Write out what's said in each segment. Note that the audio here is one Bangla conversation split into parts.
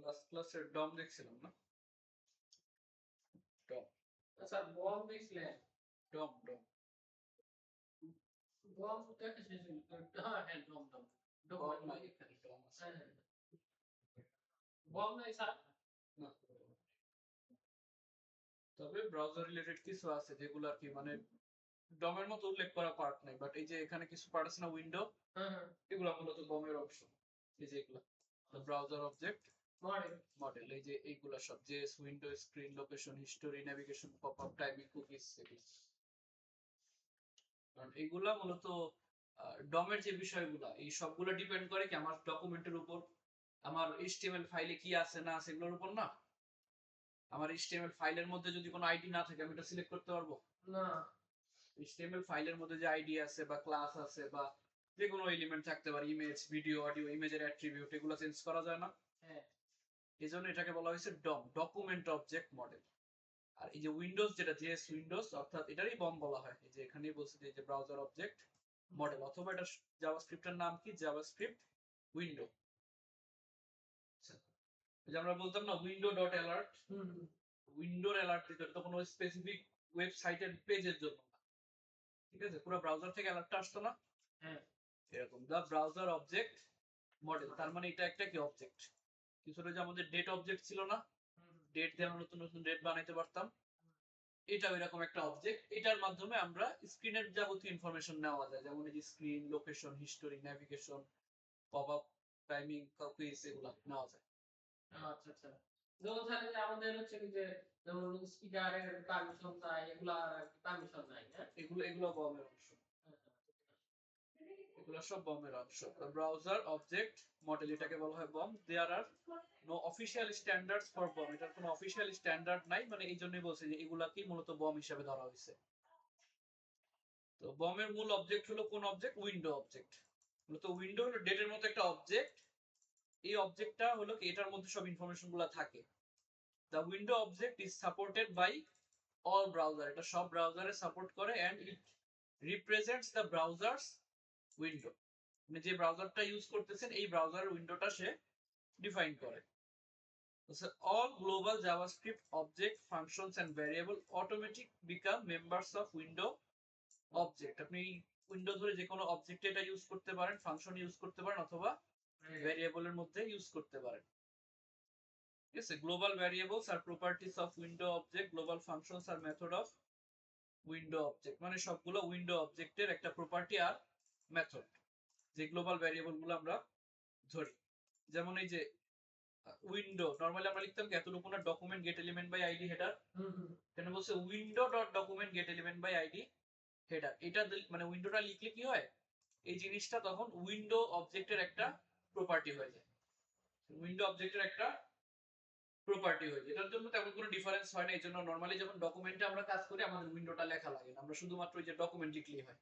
লাস্ট ক্লাসের ডম দেখছিলাম না? ডম স্যার বম দেখছিলেন? ডম ডম বম তো শেষ হ্যাঁ হ্যাঁ ডম ডম ডম ডম নাই, ডম আছে। বম নাই স্যার? না, তবে ব্রাউজার রিলেটেড কিছু আছে যেগুলো আর কি মানে ডমের মতো উল্লেখ করা পার্ট নাই, বাট এই যে এখানে কিছু পার্ট আছে না উইন্ডো, এগুলো মূলত বমের অংশ। এই যে এগুলো ব্রাউজার অবজেক্ট মডেল, এই যে এইগুলা সব JS, window, screen, location, history, navigation, popup, timing, cookies, কারণ এগুলা মূলত ডমের যে বিষয়গুলা এই সবগুলো ডিপেন্ড করে কি আমার ডকুমেন্টের উপর, আমার এইচটিএমএল ফাইলে কি আছে না আছে এগুলোর উপর না। আমার এইচটিএমএল ফাইলের মধ্যে যদি কোনো আইডি না থাকে আমি এটা সিলেক্ট করতে পারবো না। এইচটিএমএল ফাইলের মধ্যে যে আইডি আছে বা ক্লাস আছে বা যে কোনো এলিমেন্ট থাকতে পারে, ইমেজ, ভিডিও, অডিও, ইমেজের অ্যাট্রিবিউট, এগুলো চেঞ্জ করা যায় না। হ্যাঁ, এজন্য এটাকে বলা হয়েছে ডম, ডকুমেন্ট অবজেক্ট মডেল। আর এই যে উইন্ডোজ, যেটা জেএস উইন্ডোজ, অর্থাৎ এটারই বম বলা হয়। এই যে এখানেই বলছে যে ব্রাউজার অবজেক্ট মডেল, অথবা এটা জাভাস্ক্রিপ্টের নাম কি, জাভাস্ক্রিপ্ট উইন্ডো। যে আমরা বলতাম না উইন্ডো ডট অ্যালার্ট, উইন্ডোর অ্যালার্ট দিতে তো কোনো স্পেসিফিক ওয়েবসাইটের পেজের জন্য না, ঠিক আছে, পুরো ব্রাউজার থেকে অ্যালার্টটা আসতো না। হ্যাঁ, এরকম দা ব্রাউজার অবজেক্ট মডেল, তার মানে এটা একটা কি অবজেক্ট, কিছুটা যে আমাদের ডেট অবজেক্ট ছিল না, ডেট দিয়ে আমরা নতুন নতুন ডেট বানাইতে পারতাম, এটা এরকম একটা অবজেক্ট। এটার মাধ্যমে আমরা স্ক্রিনের যাবতীয় ইনফরমেশন নেওয়া যায়, যেমন এই যে screen, location, history, navigation, popup, timing, cookies, এগুলো নেওয়া যায়। আচ্ছা আচ্ছা। যেমন স্যার যে আমাদের হচ্ছে কি যে যেমন স্পিকারের পারমিশন চাই, এগুলা পারমিশন নাই, হ্যাঁ এগুলো বমের অংশ, এগুলো সব বমের অংশ। ব্রাউজার অবজেক্ট মডেল, এটাকে বলা হয় BOM. There are no official standards for BOM, এটার কোনো অফিসিয়াল স্ট্যান্ডার্ড নাই, মানে এই জন্যই বলছে যে এগুলাকেই মূলত বম হিসেবে ধরা হয়েছে। তো বমের মূল অবজেক্ট হলো কোন অবজেক্ট? Window object. মূলত উইন্ডো হলো ডেটের মতো একটা অবজেক্ট। এই অবজেক্টটা হলো কি এটার মধ্যে সব ইনফরমেশন গুলো থাকে। The window object is supported by all browser, এটা সব ব্রাউজারে সাপোর্ট করে, and it represents the browsers window, মানে যে ব্রাউজারটা ইউজ করতেছেন এই ব্রাউজারের উইন্ডোটা সে ডিফাইন করে। all global javascript object functions and variable automatic become members of window object। আপনি উইন্ডো ধরে যে কোনো অবজেক্ট এটা ইউজ করতে পারেন, ফাংশন ইউজ করতে পারেন, অথবা ভ্যারিয়েবলের মধ্যে ইউজ করতে পারেন। ঠিক আছে, গ্লোবাল ভ্যারিয়েবলস আর properties of window object, global functions আর মেথড অফ উইন্ডো অবজেক্ট, মানে সবগুলো উইন্ডো অবজেক্টের একটা প্রপার্টি আর মেথড, যে গ্লোবাল ভ্যারিয়েবল গুলো আমরা ধরি। যেমন এই যে উইন্ডো, নরমালি আমরা লিখতাম কি এতটুকু না, document get element by ID header, কেন বলছে window dot document get element by ID header. এটা মানে উইন্ডোটা লিখলে কি হয়, এই জিনিসটা তখন উইন্ডো অবজেক্টের একটা প্রপার্টি হয়ে যায়, উইন্ডো অবজেক্টের একটা প্রপার্টি হয়ে যায়। এটার জন্য তেমন কোনো ডিফারেন্স হয় না। এই জন্য নরমালি যখন ডকুমেন্টে আমরা কাজ করি আমাদের উইন্ডোটা লেখা লাগে না, আমরা শুধুমাত্র এই যে ডকুমেন্ট লিখলেই হয়।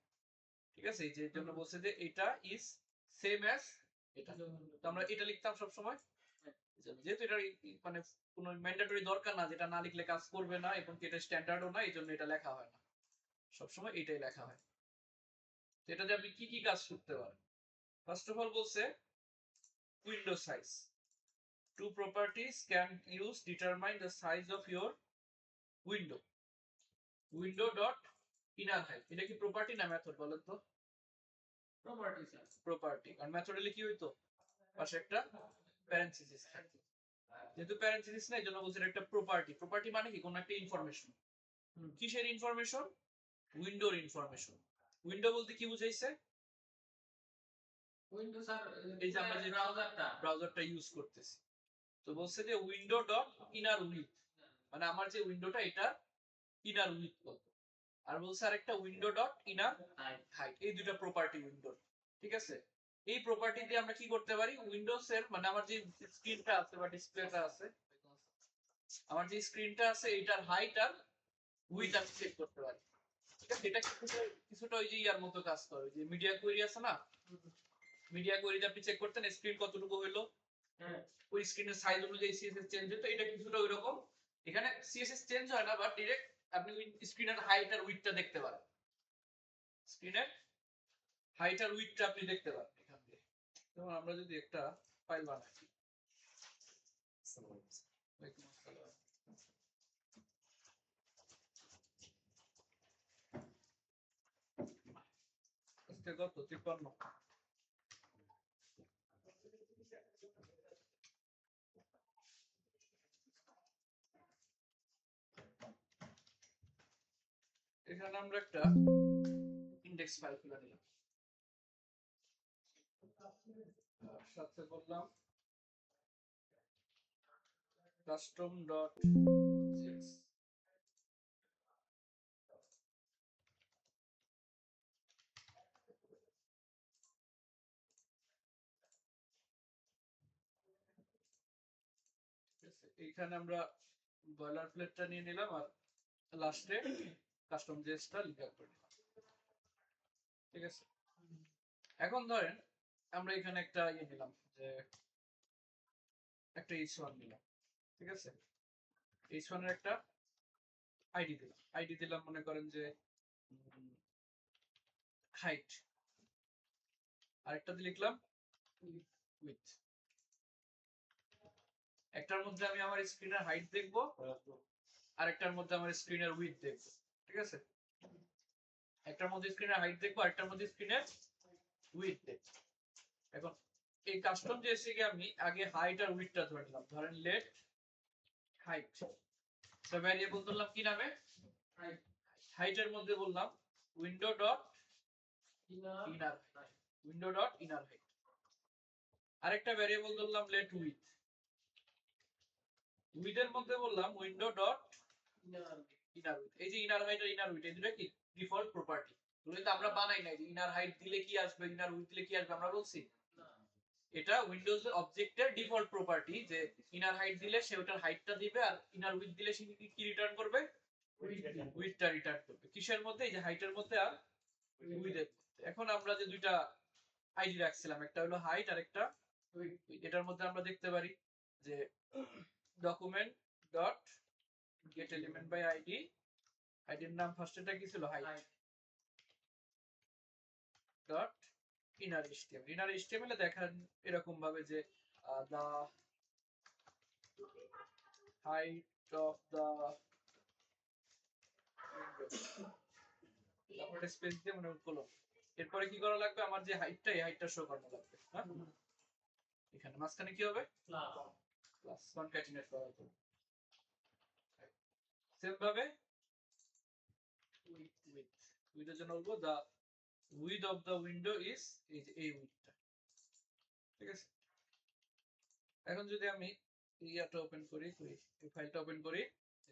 ঠিক আছে, এই যে জন্য বলছে যে এটা ইজ সেম অ্যাজ এটা, তো আমরা এটা লিখতাম সব সময়, যেহেতু এটা মানে কোনো ম্যান্ডেটরি দরকার না, যেটা না লিখলে কাজ করবে না এবং এটা স্ট্যান্ডার্ডও না, এই জন্য এটা লেখা হয় না, সবসময় এটাই লেখা হয়। তো এটাতে আপনি কি কি কাজ করতে পারেন? ফার্স্ট অফ অল বলছে window size, two properties can use determine the size of your window, window dot inner height, এটা কি প্রপার্টি না মেথড বলেন তো? Property sir. প্রপার্টি, আর মেথড হলে কি হইতো, পাশে একটা প্যারেনথেসিস থাকতো, যেহেতু প্যারেনথেসিস না এই জন্য বলছে একটা প্রপার্টি। প্রপার্টি মানে কি, কোন একটা ইনফরমেশন। কিসের ইনফরমেশন? উইন্ডোর ইনফরমেশন। উইন্ডো বলতে কি বুঝাইছে? উইন্ডো স্যার এই যে আমরা যে ব্রাউজারটা ইউজ করতেছি, তো বলছে যে উইন্ডো ডট ইনার উইথ, মানে আমার যে উইন্ডোটা এটা ইনার উইথ কত, আর বলছে আরেকটা উইন্ডো ডট ইনার হাইট, এই দুটো প্রপার্টি উইন্ডোর। ঠিক আছে, এই প্রপার্টি দিয়ে আমরা কি করতে পারি, উইন্ডোজ এর মানে আমার যে স্ক্রিনটা আছে বা ডিসপ্লেটা আছে, আমার যে স্ক্রিনটা আছে এটার হাইট আর উইথ আমি চেক করতে পারি। ঠিক আছে, এটা কিছুটা ওই যে ইয়ার মতো কাজ করে, যে মিডিয়া কোয়েরি আছে না, মিডিয়া কোয়েরিতে আপনি চেক করতেন স্ক্রিন কতটুকু হইলো, ওই স্ক্রিনের সাইজ অনুযায়ী সিএসএস চেঞ্জ হতো, এটা কিছুটা ওইরকম। এখানে সিএসএস চেঞ্জ হয় না, বাট ডাইরেক্ট আপনি স্ক্রিনের হাইট আর উইথটা দেখতে পারেন। স্ক্রিনের হাইট আর উইডথটা আপনি দেখতে পারেন এখান দিয়ে। যেমন আমরা যদি একটা ফাইল বানাই, ওয়ালাইকুম আসসালাম। আজকে কত 53। এখানে আমরা একটা ইন্ডেক্স ফাইল খুলে নিলাম, আর সাথে বললাম কাস্টম ডট এইখানে আমরা বয়লার প্লেটটা নিয়ে নিলাম আর লাস্টে কাস্টম জেসটা লিখে করে নিলাম। ঠিক আছে, এখন ধরেন আমরা এখানে একটা নিলাম, যে একটা h1 নিলাম। ঠিক আছে, h1 এর একটা আইডি দিলাম মনে করেন যে হাইট, আরেকটা লিখলাম উইথ। একটার মধ্যে আমি আমার স্ক্রিনের হাইট দেখবো, আরেকটার মধ্যে আমার স্ক্রিনের উইথ দেখবো। ঠিক আছে, একটার মধ্যে স্ক্রিনের হাইট দেখবো, আরেকটার মধ্যে স্ক্রিনের উইথ দেখবো। এখন এই কাস্টম জেএসকে আমি আগে হাইট আর উইথটা ধরে নিলাম। ধরেন লেট হাইট, তো ভ্যারিয়েবল ধরলাম কি নামে, হাইট। হাইটের মধ্যে বললাম window dot inner height, window dot inner height. আরেকটা ভ্যারিয়েবল ধরলাম লেট উইথ, উইথের মধ্যে বললাম উইন্ডো ডট ইনার উইথ। এই যে ইনার হাইট আর ইনার উইথ, এই দুটো কি ডিফল্ট প্রপার্টি, কিন্তু আমরা বানাই নাই যে ইনার হাইট দিলে কি আসবে, ইনার উইথ দিলে কি আসবে, আমরা বলছি এটা উইন্ডোজ অবজেক্টের ডিফল্ট প্রপার্টি, যে ইনার হাইট দিলে সে ওটার হাইটটা দিবে, আর ইনার উইথ দিলে সে কি রিটার্ন করবে, উইথটা রিটার্ন করবে। কিসের মধ্যে, এই যে হাইটের মধ্যে আর উইথের। এখন আমরা যে দুইটা আইডি রাখছিলাম, একটা হলো হাইট আর একটা উইথ, এটার মধ্যে আমরা দেখতে পারি যে document dot get element by ID, আইডির নাম ফার্স্টেটা কি ছিল, height dot inner HTML. Inner HTML এ দেখেন এরকম ভাবে যে the height of the window, তারপরে স্পেস দিয়ে মনে করলাম। এরপরে কি করা লাগবে, আমার যে হাইটটা, এই হাইটটা শো করানো লাগবে। হ্যাঁ, এখানে মাঝখানে কি হবে, প্লাস কনক্যাটিনেট করা হবে। সেম ভাবে উইথের জন্য বলবো the width of the window is এই যে এই উইথটা। ঠিক আছে, এখন যদি আমি ইয়াটা ওপেন করি, এই ফাইলটা ওপেন করি,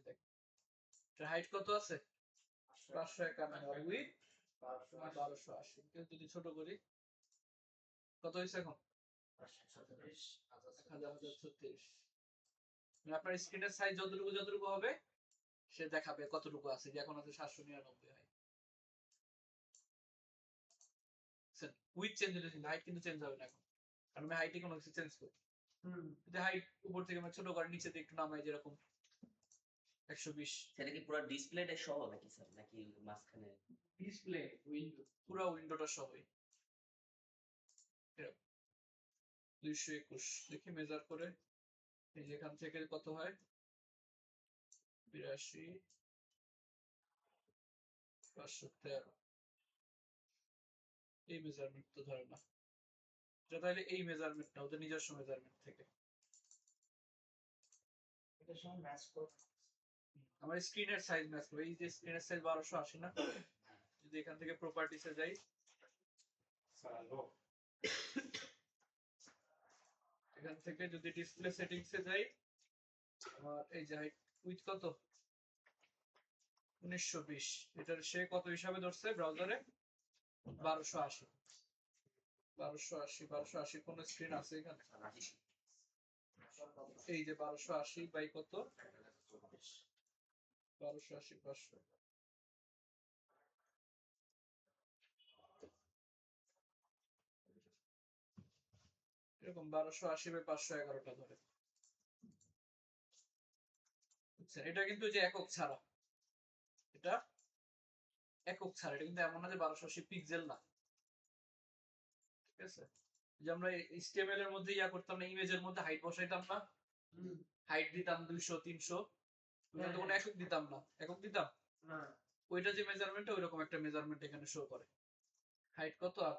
দেখ এর হাইট কত আছে, 551, আর উইথ 1280। কেউ যদি ছোট করি কত হয়েছে এখন, 1036। আপনার স্ক্রিনের সাইজ যতটুকু হবে সে দেখাবে কতটুকু আছে, যে এখন আছে 799 হয়। উইথ চেঞ্জ হলে হাইট কিন্তু চেঞ্জ হবে না এখন, কারণ আমি হাইটে কোনো কিছু চেঞ্জ করি। যদি হাইট উপর থেকে আমি ছোট করে নিচে দিয়ে একটু নামাই, যেরকম 120। সেটা কি পুরো ডিসপ্লেটা সহ নাকি স্যার, নাকি মাঝখানে ডিসপ্লে উইন্ডো, পুরো উইন্ডোটা সহই 221। দেখি মেজার করে, এই যে এখান থেকে কত হয়, 82, 513। এই মেজারমেন্ট তো ধরে না, এটা তাহলে এই মেজারমেন্ট না, ওদের নিজস্ব মেজারমেন্ট থেকে। এটার সঙ্গে ম্যাচ করবে, আমার স্ক্রিনের সাইজ ম্যাচ করবে। এই যে স্ক্রিনের সাইজ 1280 না, যদি এখান থেকে প্রপার্টিসে যাই, এখান থেকে যদি ডিসপ্লে সেটিংসে যাই, আমার এই যে হাইট উইথ কত 1920, এটার সে কত হিসাবে ধরছে ব্রাউজারে, 1280। 1280 কোন স্ক্রিন আছে এখানে, এই যে 1280 বাই কত, 1280 500, এরকম 1280 বাই 511টা ধরে। এটা কিন্তু যে একক ছাড়া, এটা একক ছাড়, এটা কিন্তু এমন না যে 1280 পিক্সেল না, ঠিক আছে? যে আমরা HTML এর মধ্যে ইয়া করতাম না, ইমেজের মধ্যে হাইট বসাইতাম না, হাইট দিতাম 200 300, ওটা তো কোনো একক দিতাম না, একক দিতাম না ওইটা যে মেজারমেন্ট, ওইরকম একটা মেজারমেন্ট এখানে শো করে, হাইট কত আর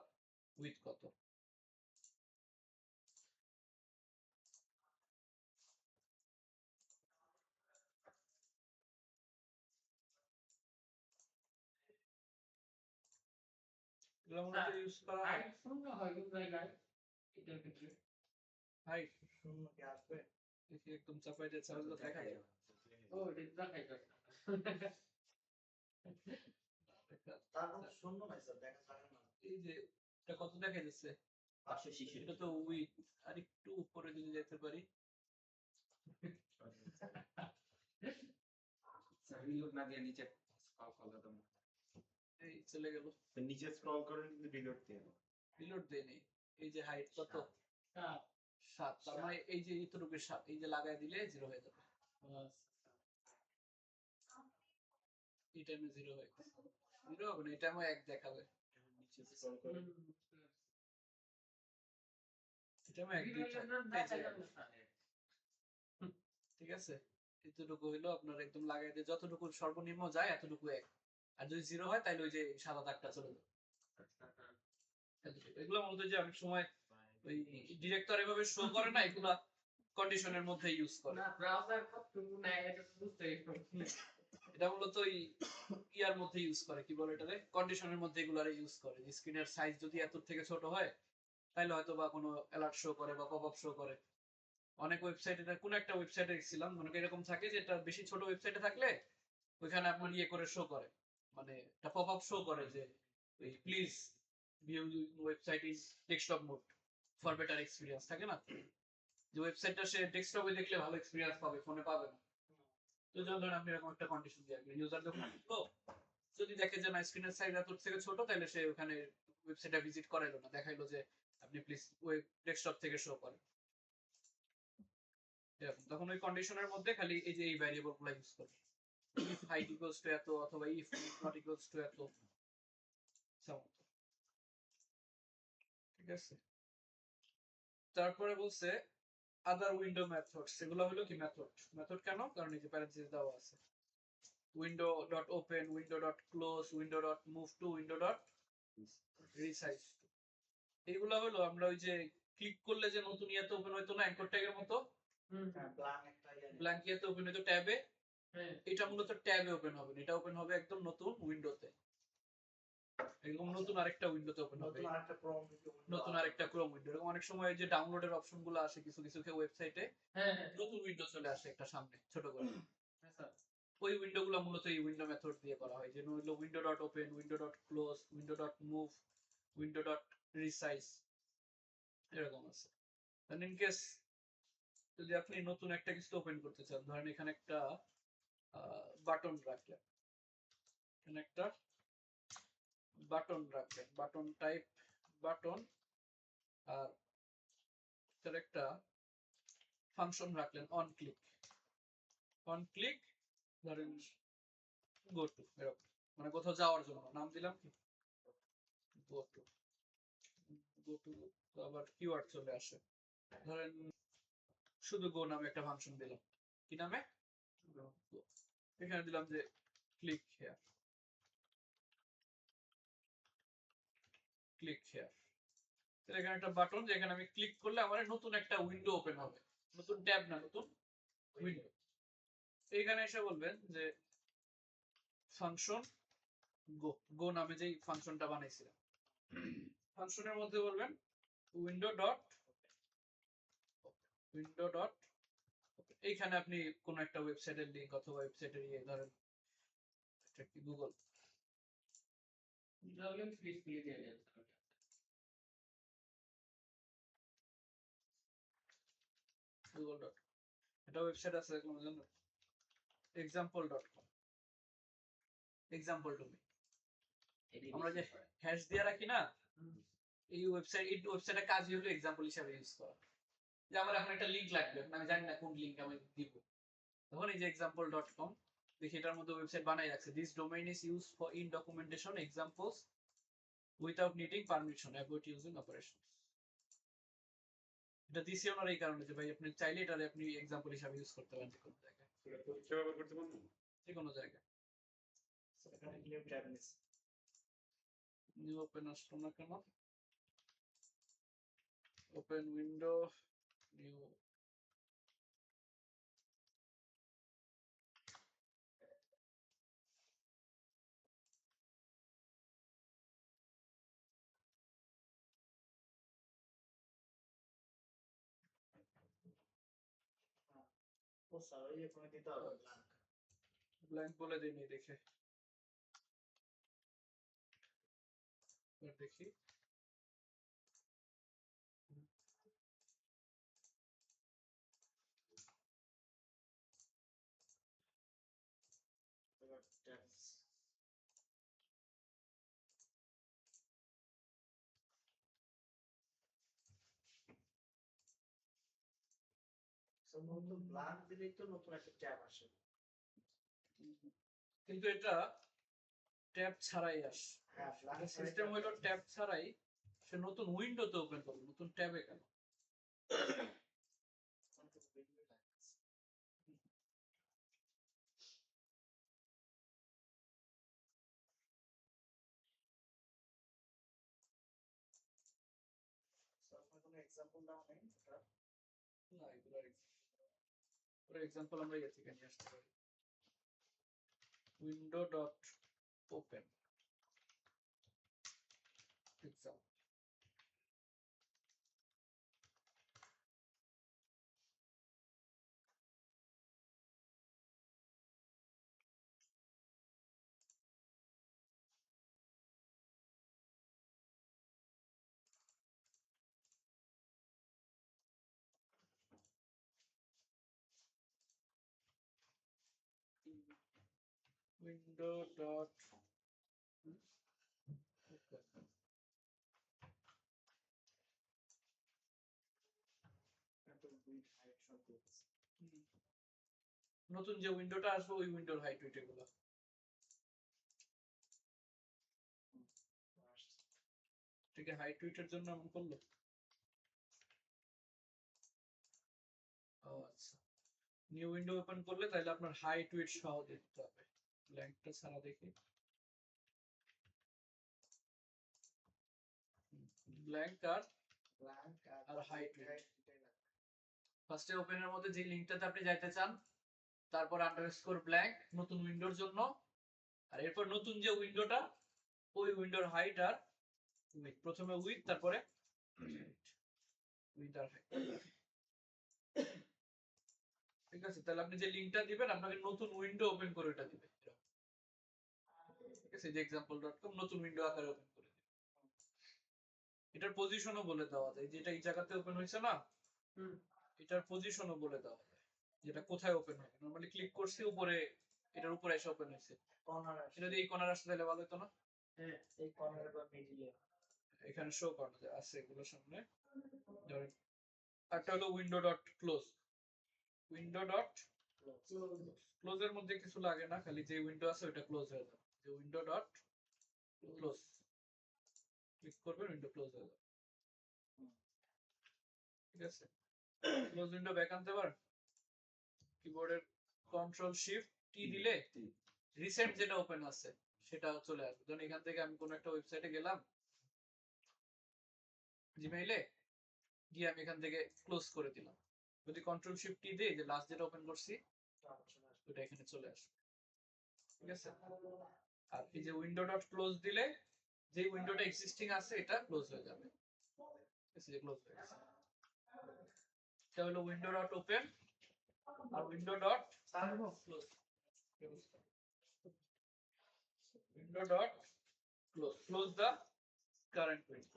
উইথ কত। এগুলো মূলত ইউজ করা হয়। হাইট শূন্য হয় কোন জায়গায় এটার ক্ষেত্রে? হাইট শূন্য কি আসবে? দেখি একদম চাপাই দিয়ে চাইলে তো দেখা যায়। ও এটা দেখাই যায় না। তারপর শূন্য নাই স্যার, দেখা যায় না। এই যে এটা কত দেখা যাচ্ছে, 566 এটা তো উইথ, আর একটু উপরে যদি যেতে পারি, রিলোড না দিয়ে নিচে স্ক্রল করলে তো এই চলে গেল, তো নিচে স্ক্রল করেন কিন্তু রিলোড দিয়ে দাও। রিলোড দেই নেই। এই যে হাইট কত, হ্যাঁ 7, তার মানে এই যে এতটুকু 7, এই যে লাগাই দিলে 0 হয়ে যাবে, এই টাইমে 0 হয়ে গেছে, 0 হবে না, এই টাইমে 1 দেখাবে, নিচে স্ক্রল করেন। এই টাইমে 1 2 ঠিক আছে? এতটুকু হইলো আপনার, একদম লাগাই দিয়ে যতটুকু সর্বনিম্ন যায় এতটুকু 1, আর যদি 0 হয় তাহলে ওই যে সাদা দাগটা চলে যাবে। এগুলো মূলত যে অনেক সময় ওই ডিরেক্টর এভাবে শো করে না, এগুলা কন্ডিশনের মধ্যে ইউজ করে। না ব্রাউজার কতটুকু নেয় এটা তো বুঝতে এটা মূলত ওই ইয়ার মধ্যে ইউজ করে, কি বলে এটারে, কন্ডিশনের মধ্যে এগুলারে ইউজ করে। স্ক্রিনের সাইজ যদি এত থেকে ছোট হয় তাহলে হয়তো বা কোনো অ্যালার্ট শো করে বা পপআপ শো করে। অনেক ওয়েবসাইটে, কোন একটা ওয়েবসাইটে গেছিলাম, মানে এরকম থাকে যে এটা বেশি ছোট ওয়েবসাইটে থাকলে ওইখানে আপনার ইয়ে করে শো করে, মানে একটা পপআপ শো করে যে please view website is desktop mode for better experience, থাকে না যে ওয়েবসাইটটা সে ডেস্কটপে দেখলে ভালো এক্সপিরিয়েন্স পাবে, ফোনে পাবে না। তো যেমন ধরেন আপনি এরকম একটা কন্ডিশন দিয়ে রাখবেন, ইউজার যখন আসলো যদি দেখে যে না স্ক্রিনের সাইজ এত থেকে ছোট, তাহলে সে ওখানে ওয়েবসাইটটা ভিজিট করাইলো না, দেখাইলো যে আপনি প্লিজ ওয়েব ডেস্কটপ থেকে শো করেন এরকম। তখন ওই কন্ডিশনের মধ্যে খালি এই যে এই ভ্যারিয়েবল গুলো ইউজ করবে, if height equals to এত অথবা if not equals to এত, ঠিক আছে? তারপরে বলছে আদার উইন্ডো মেথডস, এগুলো হলো কি মেথড, মেথড কেন, কারণ এই যে প্যারেন্থেসিস দেওয়া আছে, window dot open, window dot close, window dot move two, window dot resize. এগুলো হলো আমরা ওই যে ক্লিক করলে যে নতুন ইয়াতে ওপেন হইতো না অ্যাঙ্কর ট্যাগের মতো, হ্যাঁ, ব্ল্যাঙ্ক একটা ইয়ে নেই। ব্ল্যাঙ্ক ইয়াতে ওপেন হইতো ট্যাবে, হ্যাঁ এটা মূলত ট্যাবে ওপেন হবে না, এটা ওপেন হবে একদম নতুন উইন্ডোতে, এরকম নতুন আরেকটা উইন্ডোতে ওপেন হবে, নতুন আরেকটা ক্রোম নতুন আরেকটা ক্রোম উইন্ডো। এরকম অনেক সময় যে ডাউনলোডের অপশন গুলো আসে কিছু কিছু ওয়েবসাইটে, হ্যাঁ নতুন উইন্ডো চলে আসে একটা সামনে ছোট করে, স্যার ওই উইন্ডো গুলো মূলত এই উইন্ডো মেথড দিয়ে করা হয়, যেন হলো window dot open, window dot close, window dot move, window dot resize, এরকম আছে। ইন কেস যদি আপনি নতুন একটা কিছু ওপেন করতে চান, ধরেন এখানে একটা বাটন রাখলেন, এখানে একটা বাটন রাখলেন, বাটন টাইপ বাটন, আর এটার একটা ফাংশন রাখলেন অন ক্লিক, অন ক্লিক ধরেন গো টু, এরকম মানে কোথাও যাওয়ার জন্য নাম দিলাম কি গো টু, গো টু আবার কিওয়ার্ড চলে আসে, ধরেন শুধু গো নামে একটা ফাংশন দিলাম, কি নামে, Go। এখানে দিলাম যে ক্লিক হেয়ার, ক্লিক হেয়ার, তাহলে এখানে একটা বাটন, যেখানে আমি ক্লিক করলে আমার নতুন একটা উইন্ডো ওপেন হবে, নতুন ট্যাব না, নতুন উইন্ডো। এইখানে এসে বলবেন যে ফাংশন গো, গো নামে যেই ফাংশনটা বানাইছিলাম, ফাংশনের মধ্যে বলবেন উইন্ডো ডট, উইন্ডো ডট, এইখানে আপনি কোন একটা ওয়েবসাইটের লিংক অথবা ওয়েবসাইটের ইয়ে, ধরেন এটা কি গুগল, লগইন ফ্রি দিয়ে দেন গুগল ডট, এটা ওয়েবসাইট আছে কোনো জন্য, example dot com, example to me, আমরা যে হ্যাশ দিয়ে রাখি না, এই ওয়েবসাইটের কাজই হলো এক্সাম্পল হিসেবে ইউজ করা, যে আমার এখন একটা লিংক লাগবে, আমি জানি না কোন লিংক আমি দিব, তখন এই যে এক্সাম্পল ডট কম, দেখি এটার মধ্যে ওয়েবসাইট বানাই রাখছে this domain is use for in documentation examples without needing permission avoid using operation. এটা দিছি ওনার এই কারণে যে ভাই আপনি চাইলে এটা আপনি এক্সাম্পল হিসাবে ইউজ করতে পারেন যে কোনো জায়গায়, এটা পরীক্ষা ব্যবহার করতে পারবো? যে কোনো জায়গায়। এখানে নিউ ট্যাব নিচ্ছে। নিউ ওপেন আসলো না কেন? ওপেন উইন্ডো, নিউ ও স্যার ওই এখানে দিতে হবে blank। ব্ল্যাঙ্ক বলে দিইনি দেখে এবার দেখি এবার tabs। সম্ভবত blank দিলেই তো নতুন একটা ট্যাব আসে। কিন্তু এটা ট্যাব ছাড়াই আসে। হ্যাঁ blank সিস্টেম হলো ট্যাব ছাড়াই সে নতুন উইন্ডোতে ওপেন করবে, নতুন ট্যাবে কেন? আপনার কোনো এক্সাম্পল দাও নেই এটা? না এগুলোর এক্সাম্পল আমরা ইয়ে থেকে নিয়ে আসতে পারি। Window dot open example, window dot open. তারপর width height সব দিয়েছে। নতুন যে উইন্ডোটা আসবে ওই উইন্ডোর হাইট উইট এগুলো ঠিক আছে, হাইট উইটের জন্য এমন করলো। ও আচ্ছা, নিউ উইন্ডো ওপেন করলে তাহলে আপনার হাইট উইট সহ দিতে হবে। ব্ল্যাঙ্কটা ছাড়া দেখি, ব্ল্যাঙ্ক আর blank আর height width। height দুটাই লাগবে। ফার্স্টে ওপেনের মধ্যে যে লিংকটাতে আপনি যাইতে চান, তারপর আন্ডারস্কোর ব্ল্যাঙ্ক নতুন উইন্ডোর জন্য, আর এরপর নতুন যে উইন্ডোটা ওই উইন্ডোর হাইট আর উইথ, প্রথমে উইথ তারপরে উইথ আর হাইট। ঠিক আছে, তাহলে আপনি যে লিংকটা দিবেন আপনাকে নতুন উইন্ডো ওপেন করে এটা দিবে। ঠিক আছে, যে example.com নতুন উইন্ডো আকারে ওপেন করে দিবে। এটার পজিশনও বলে দেওয়া যায়, যেটা এই জায়গাতে ওপেন হয়েছে না, এটার পজিশনও বলে দেওয়া যায় যেটা কোথায় ওপেন হবে। নরমালি ক্লিক করছি উপরে, এটার উপরে এসে ওপেন হয়েছে, কর্নার এটা যদি এই কর্নার আসতে তাহলে ভালো হতো না? হ্যাঁ এই কর্নার বা মিডিলে এখানে শো করা যায় আছে এগুলোর সামনে। ধরেন একটা হলো window dot close, window dot close এর মধ্যে কিছু লাগে না, খালি যে উইন্ডো আছে ওটা ক্লোজ হয়ে যাবে। যে উইন্ডো ডট ক্লোজ ক্লিক করবেন, উইন্ডো ক্লোজ হয়ে যাবে। ঠিক আছে, ক্লোজ উইন্ডো ব্যাক আনতে পারেন কিবোর্ডের কন্ট্রোল শিফট টি দিলে রিসেন্ট যেটা ওপেন আছে সেটা চলে আসবে। ধরুন এখান থেকে আমি কোনো একটা ওয়েবসাইটে গেলাম জিমেইলে গিয়ে, আমি এখান থেকে ক্লোজ করে দিলাম, যদি কন্ট্রোল শিফট টি দিই যে লাস্ট যেটা ওপেন করছি ওটা এখানে চলে আসবে। ঠিক আছে, আর এই যে উইন্ডো ডট ক্লোজ দিলে যে উইন্ডোটা এক্সিস্টিং আছে এটা ক্লোজ হয়ে যাবে। ঠিক আছে, যে ক্লোজ হয়ে গেছে এটা হলো উইন্ডো ডট ওপেন আর window dot close. Window dot close, close the current window.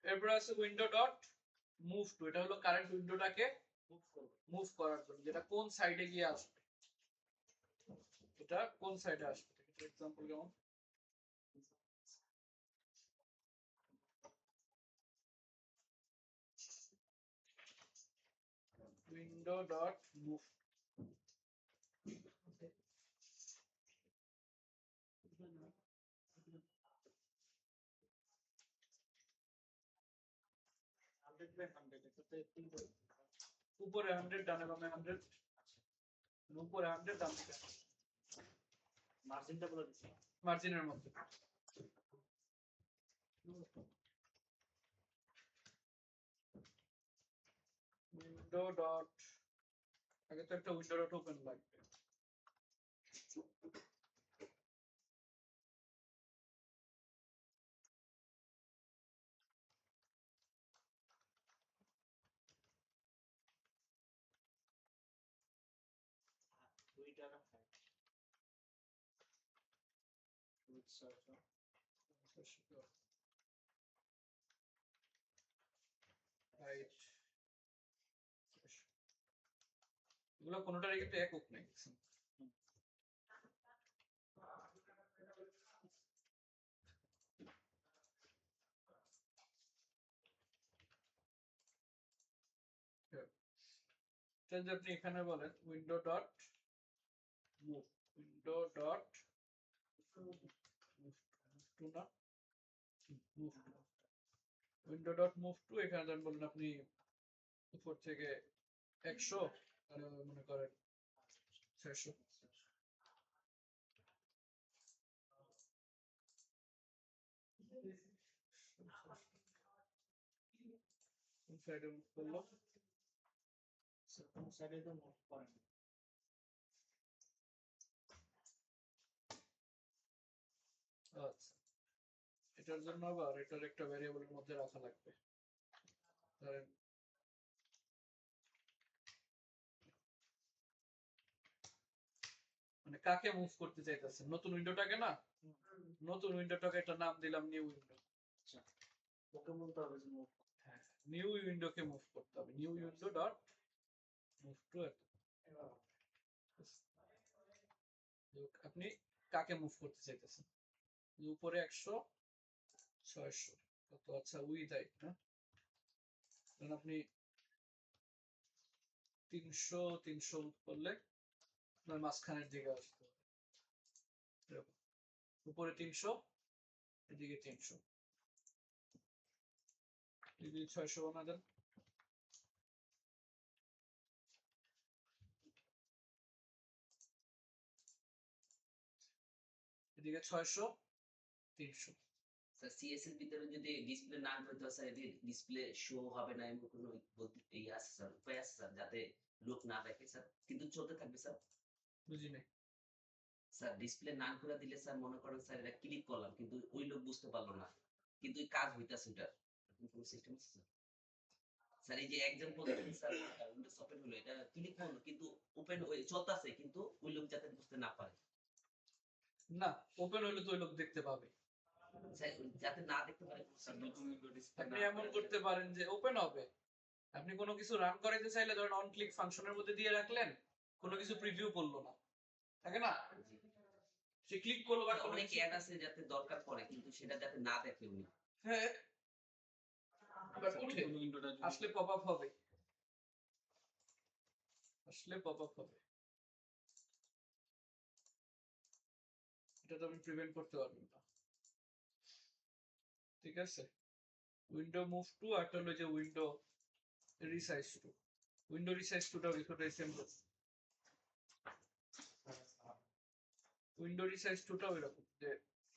এরপর আছে উইন্ডো ডট মুভ টু, এটা হলো কারেন্ট উইন্ডোটাকে মুভ করার জন্য, যেটা কোন সাইডে গিয়ে আসবে, এটা কোন সাইডে আসবে। এটা এক্সাম্পল যেমন উইন্ডো ডট মুভ, উপরে 100 ডানে বামে 100, উপরে 100 ডান দিকে মার্জিনটা বলে দিচ্ছি। মার্জিনের মধ্যে। উইন্ডো ডট, আগে তো একটা উইন্ডো ডট ওপেন লাগবে। দুইটার Right. এগুলো কোনোটারই কিন্তু একক নেই। যদি আপনি এখানে বলেন window dot move, window dot to না move, window dot move to, এখানে যখন বলেন আপনি উপর থেকে 100 আর মনে করেন 600, সাইডে মুভ করলো। সাইডে তো মুভ করেন। আচ্ছা, এটার জন্য আবার এটার একটা ভ্যারিয়েবলের মধ্যে রাখা লাগবে। ধরেন মানে কাকে মুভ করতে চাইতেছেন, নতুন উইন্ডোটাকে না, নতুন উইন্ডোটাকে একটা নাম দিলাম নিউ উইন্ডো। ওকে বলতে হবে যে মুভ। হ্যাঁ, নিউ উইন্ডোকে মুভ করতে হবে, new window dot move two. আপনি কাকে মুভ করতে চাইতেছেন, উপরে 100 600 কত, আচ্ছা উইথ হাইট না, কারণ আপনি 300 300 করলে আপনার মাঝখানের দিকে আসতে হবে, এরকম উপরে 300 এদিকে 300, যদি 600 বানা দেন এদিকে 600 300। স্যার সিএস এর ভিতরে যদি ডিসপ্লে না করতে হয় স্যার এটি ডিসপ্লে শো হবে না এমন কোনো এই আছে স্যার, উপায় আছে স্যার যাতে লোক না দেখে স্যার কিন্তু চলতে থাকবে স্যার? বুঝি নাই। স্যার ডিসপ্লে না করে দিলে স্যার মনে করেন স্যার এটা ক্লিক করলাম কিন্তু ওই লোক বুঝতে পারলো না কিন্তু এই কাজ হইতাছে এটা, এরকম কোনো সিস্টেম আছে স্যার? স্যার এই যে এক্সাম্পল স্যার উইন্ডোজ ওপেন হলো এটা ক্লিক করলো কিন্তু ওপেন হয়ে চলতেছে কিন্তু ওই লোক যাতে বুঝতে না পারে না, ওপেন হলে তো ওই লোক দেখতে পাবে। স্যার, যাতে না দেখতে পারে স্যার নতুন উইন্ডো ডিসপ্লে আপনি এমন করতে পারেন যে ওপেন হবে, আপনি কোনো কিছু রান করাইতে চাইলে ধরেন অন ক্লিক ফাংশনের মধ্যে দিয়ে রাখলেন, কোনো কিছু প্রিভিউ করলো না, থাকে না, সে ক্লিক করলো বাট অনেক অ্যাড আছে যাতে দরকার পড়ে কিন্তু সেটা যাতে না দেখে উনি। হ্যাঁ বাট উঠে নতুন উইন্ডোটা আসলে পপ আপ হবে, আসলে পপ আপ হবে, এটা তো আপনি প্রিভেন্ট করতে পারবেন না, ঠিক আছে। উইন্ডো মুভ টু আর হলো যে window resize to, window resize টুটা ভিতরে সেম, উইন্ডো রিসাইজ টুটা এরকম যে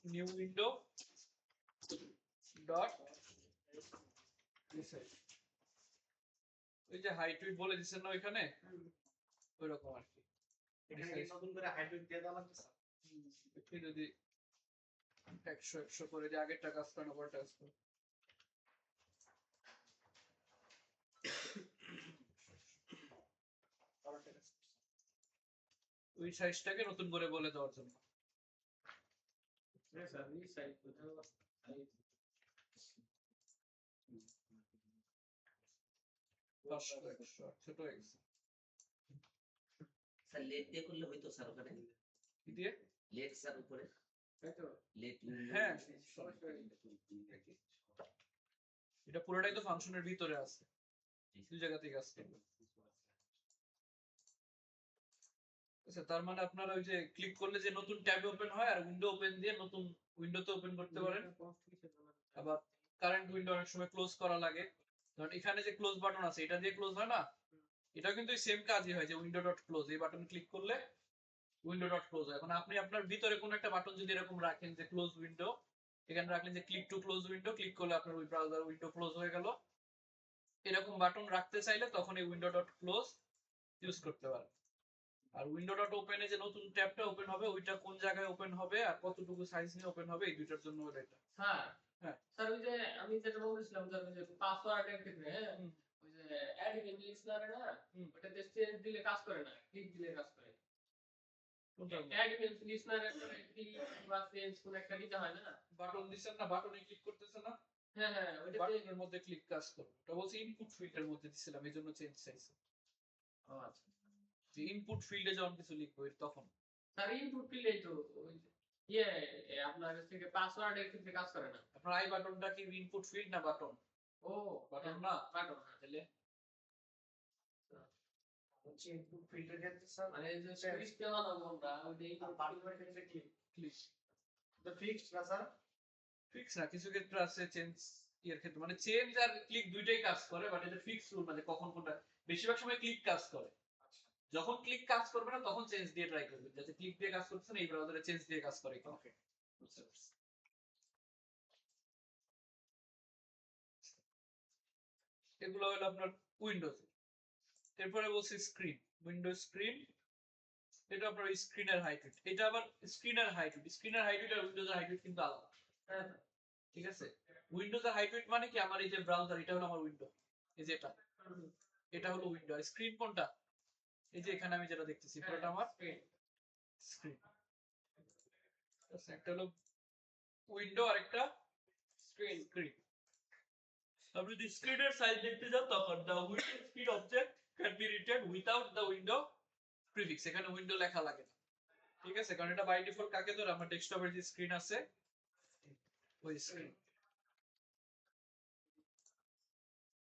নিউ উইন্ডো ডট রিসাইজ, ওই যে হাইট উইড বলে দিচ্ছেন না ওইখানে, ওইরকম আর কি। এখানে কি নতুন করে হাইড্রোলিক দিয়ে দেওয়া লাগবে স্যার? একটু যদি 100 করে যে আগেরটা কাজ করে না পরেরটা কাজ করে, ওই সাইজটাকে নতুন করে বলে দেওয়ার জন্য। স্যার এই সাইড কোথাও 500 100 ছোট এক্স স্যার লেট দিয়ে করলে হয়তো স্যার ওখানে কি দিয়ে, লেট স্যার উপরে তাই তো লেট হ্যাঁ এটা পুরোটাই তো ফাংশনের ভিতরে আছে, দুই জায়গাতেই কাজ করবে। আচ্ছা, তার মানে আপনারা ওই যে ক্লিক করলে যে নতুন ট্যাব ওপেন হয় আর উইন্ডো ওপেন দিয়ে নতুন উইন্ডোতে ওপেন করতে পারেন, আবার কারেন্ট উইন্ডো অনেক সময় ক্লোজ করা লাগে, কারণ এখানে যে ক্লোজ বাটন আছে এটা দিয়ে ক্লোজ হয় না, এটা কিন্তু সেম কাজই হয় যে উইন্ডো ডট ক্লোজ, এই বাটন ক্লিক করলে উইন্ডো ডট ক্লোজ হয়। এখন আপনি আপনার ভিতরে কোনো একটা বাটন যদি এরকম রাখেন যে ক্লোজ উইন্ডো, এখানে রাখলেন যে click to close window, click করলে আপনার ওই ব্রাউজার উইন্ডো ক্লোজ হয়ে গেল, এরকম বাটন রাখতে চাইলে তখন এই উইন্ডো ডট ক্লোজ ইউজ করতে পারেন। আর উইন্ডো ডট ওপেনে যে নতুন ট্যাবটা ওপেন হবে ওইটা কোন জায়গায় ওপেন হবে আর কতটুকু সাইজ নিয়ে ওপেন হবে এই দুইটার জন্য ওটা। স্যার হ্যাঁ। স্যার ওই যে আমি যেটা বলছিলাম স্যার ওই যে পাসওয়ার্ডের ক্ষেত্রে হুম। ওই যে অ্যাডিটিং লিসনারে না হুম। ওটাতে চেঞ্জ দিলে কাজ করে না, ক্লিক দিলে কাজ করে। কোনটা অ্যাডিটিং লিসনারে ক্লিক বা চেঞ্জ কোন একটা দিতে হয় না? বাটন দিছেন না, বাটনে ক্লিক করতেছেন না, হ্যাঁ হ্যাঁ ওটাতে। বাটনের মধ্যে ক্লিক কাজ করবে। এটা বলছি ইনপুট ফিল্ডের মধ্যে দিছিলাম এইজন্য চেঞ্জ চাইছে। ও আচ্ছা যে ইনপুট ফিল্ডে যখন কিছু লিখবো তখন স্যার ইনপুট দিলেই তো ওই যে ইয়ে আপনার থেকে পাসওয়ার্ডের ক্ষেত্রে কাজ করে না। আপনার আই বাটনটা কি ইনপুট ফিল্ড না বাটন? ও বাটন না, বাটন না তাহলে হচ্ছে ইনপুট ফিল্টার ক্ষেত্রে স্যার মানে এই যে সুইচ দেওয়া না কোনটা ওইটাই বাটনের ক্ষেত্রে কি ক্লিক তো ফিক্সড না স্যার? ফিক্স না, কিছু ক্ষেত্রে আছে চেঞ্জ এর ক্ষেত্রে, মানে চেঞ্জ আর ক্লিক দুইটাই কাজ করে, বাট এটা ফিক্স রুল মানে কখন কোনটা। বেশিরভাগ সময় ক্লিক কাজ করে, যখন ক্লিক কাজ করবে না তখন চেঞ্জ দিয়ে ট্রাই করবে, যাতে ক্লিক দিয়ে কাজ করছে না এই ব্রাউজারে চেঞ্জ দিয়ে কাজ করে। ওকে, এগুলো হলো আপনার উইন্ডোজ। এরপরে বলছি স্ক্রিন, উইন্ডোজ স্ক্রিন, এটা আপনার স্ক্রিনের হাইট। এটা আবার স্ক্রিনের হাইট, স্ক্রিনের হাইট আর উইন্ডোজের হাইট কিন্তু আলাদা। হ্যাঁ ঠিক আছে, উইন্ডোজের হাইট মানে কি, আমার এই যে ব্রাউজার এটা হলো আমার উইন্ডো, এই যে এটা হলো উইন্ডো। আর স্ক্রিন কোনটা, এই যে এখানে আমি যেটা দেখতেছি পুরোটা আমার স্ক্রিন। একটা হলো উইন্ডো আর একটা স্ক্রিন। আপনি যদি স্ক্রিনের সাইজ দেখতে যান তখন the window screen object can be written without the window prefix, এখানে উইন্ডো লেখা লাগে না। ঠিক আছে, কারণ এটা বাই ডিফল্ট কাকে ধরে, আমার ডেস্কটপের যে স্ক্রিন আছে ওই স্ক্রিন।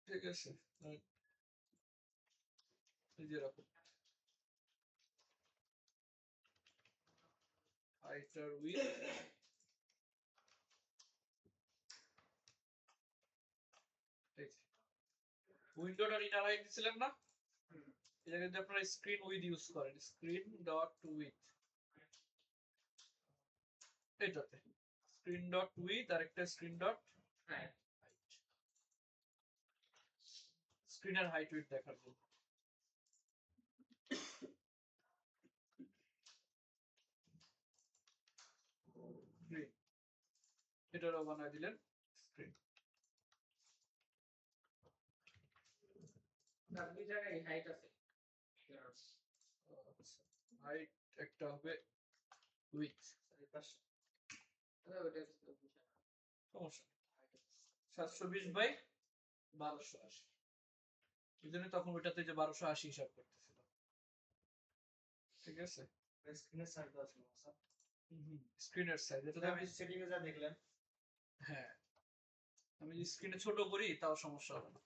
ঠিক আছে, এই যে এরকম হাইটার উইথ উইন্ডোটা ইনার হাইট দিছিলেন না, এটা কিন্তু আপনারা স্ক্রিন উইথ ইউজ করেন, স্ক্রিন ডট উইথ, এটাতে স্ক্রিন ডট উইথ আর একটা স্ক্রিন ডট হ্যাঁ স্ক্রিনের হাইট উইথ দেখার জন্য। এটারও বানায় দিলেন স্ক্রিন। আপনি জায়গায় হাইট আছে হাইট একটা হবে উইথ, ওটা সমস্যা 720 বাই 1280, এই জন্য তখন ওইটাতে যে 1280 হিসাব করতেছিল। ঠিক আছে, স্ক্রিনের সাইজ আছে না স্যার? স্ক্রিনের সাইজ এটা এটা আমি সেটিং এ যা দেখলেন। হ্যাঁ, আমি যদি স্ক্রিনে ছোট করি তাও সমস্যা হবে না।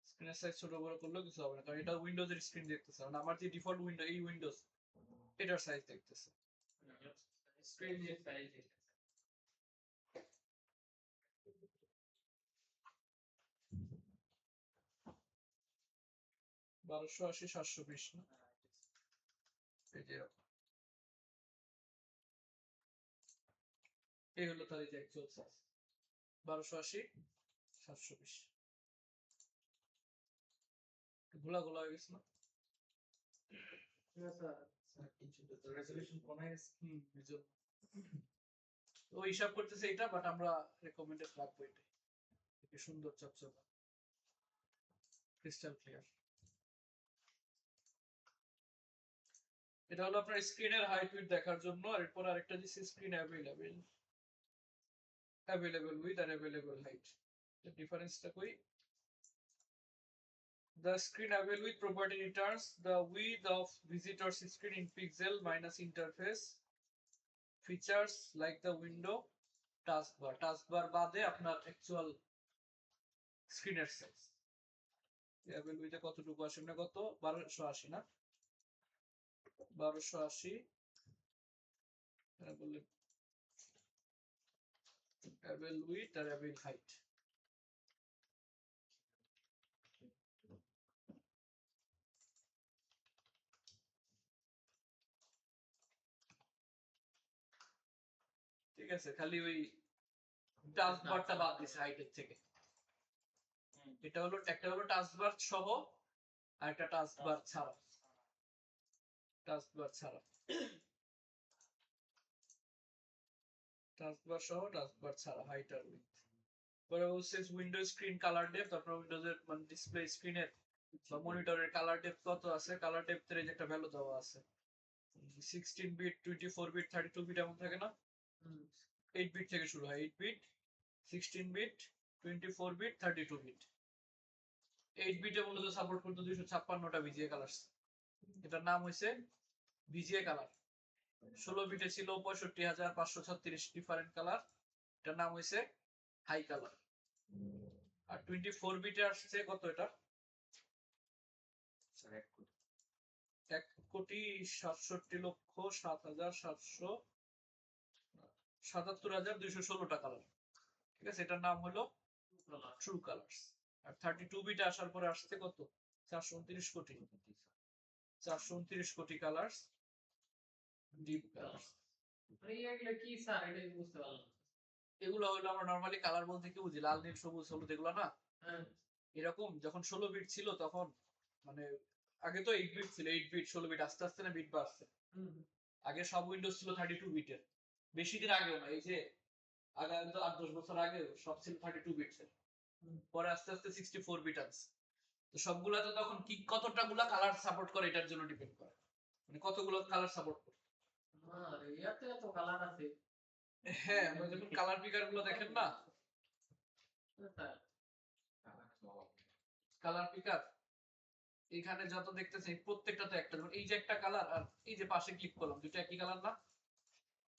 স্ক্রিনের সাইজ ছোট বড় করলেও কিছু হবে না, কারণ এটা উইন্ডোজের স্ক্রিন দেখতেছে, কারণ আমার যে ডিফল্ট উইন্ডো এই উইন্ডোজ এটার সাইজ দেখতেছে। স্ক্রিন এর সাইজ 1280 720 না, এই যে এরকম। এই হলো তার এই যে অ্যাকচুয়াল সাইজ 1280 720। গোলা গোলা হয়ে গেছে না? না স্যার স্যার কিছু তো রেজোলিউশন কমে গেছে। এই জন্য ও হিসাব করতেছে এটা, বাট আমরা রেকমেন্ডেড রাখবো এটা, কি সুন্দর চকচকা ক্রিস্টাল ক্লিয়ার। এটা হলো আপনার স্ক্রিনের হাইট উইথ দেখার জন্য। আর এরপর আরেকটা দিচ্ছি স্ক্রিন অ্যাভেলেবেল উইথ আর অ্যাভেলেবেল হাইট। ডিফারেন্সটা কই, the screen available with property returns the width of visitor's screen in pixel minus interface features like the window taskbar বাদে আপনার অ্যাকচুয়াল স্ক্রিনের সাইজ available with কতটুকু আসে না, কত 1280 না, 1280 বললে অ্যাভেল উইথ আর অ্যাভেল হাইট। ঠিক আছে, খালি ওই টাস্কবারটা বাদ দিছে হাইটের থেকে। এটা হলো একটা হলো টাস্কবার সহ আর একটা টাস্কবার ছাড়া। টাস্কবার ছাড়া, টাস্কবার সহ টাস্কবার ছাড়া হাইট আর উইডথ। পরে হচ্ছে উইন্ডো স্ক্রিন কালার ডেপথ, আপনার উইন্ডোজের মানে ডিসপ্লে স্ক্রিনের বা মনিটরের কালার ডেপথ কত আছে, কালার ডেপথের এই যে একটা ভ্যালু দেওয়া আছে। 16 বিট, 24 বিট, 32 বিট এমন থাকে না? 8 বিট থেকে শুরু হয়, 8 বিট, 16 বিট, 24 বিট, 32 বিট। 8 বিটে মূলত সাপোর্ট করতে 256টা ভিজিএ কালার। এটার নাম হইছে ভিজিএ কালার। 16 বিটে ছিল 65,536 ডিফারেন্ট কালার, এটার নাম হইছে হাই কালার। আর 24 বিটে আসছে কত এটা? স্যার 1 কোটি। 1,67,777,216টা কালার। ঠিক আছে, এটার নাম হলো ট্রু কালার্স। আর 32 বিটে আসার পরে আসছে কত? 429 কোটি। 429 কোটি কালার্স, ডিপ কালার্স। এগুলো কি স্যার, এটা বুঝতে পারলাম না। এগুলো হলো আমরা নরমালি কালার বলতে কি বুঝি, লাল, নীল, সবুজ, হলুদ, এগুলো না। হ্যাঁ। এরকম যখন 16 বিট ছিল তখন মানে আগে তো 8 বিট ছিল, 8 বিট 16 বিট আস্তে আস্তে না বিট বাড়ছে। আগে সব উইন্ডোজ ছিল 32 বিটের, বেশি দিন আগেও না, এই যে আগে তো 8-10 বছর আগে সব ছিল 32 বিটের। পরে আস্তে আস্তে 64 বিট আছে। তো সবগুলাতে তখন কি কতটা গুলা কালার সাপোর্ট করে এটার জন্য ডিপেন্ড করে, মানে কতগুলো কালার সাপোর্ট করে। আর ইয়াতে তো কালার আছে। হ্যাঁ, আমরা যখন কালার পিকার গুলো দেখেন না, স্যার কালার পিকার এখানে যত দেখতেছেন প্রত্যেকটা তো একটা, যেমন এই যে একটা কালার আর এই যে পাশে ক্লিক করলাম, দুটো একই কালার না?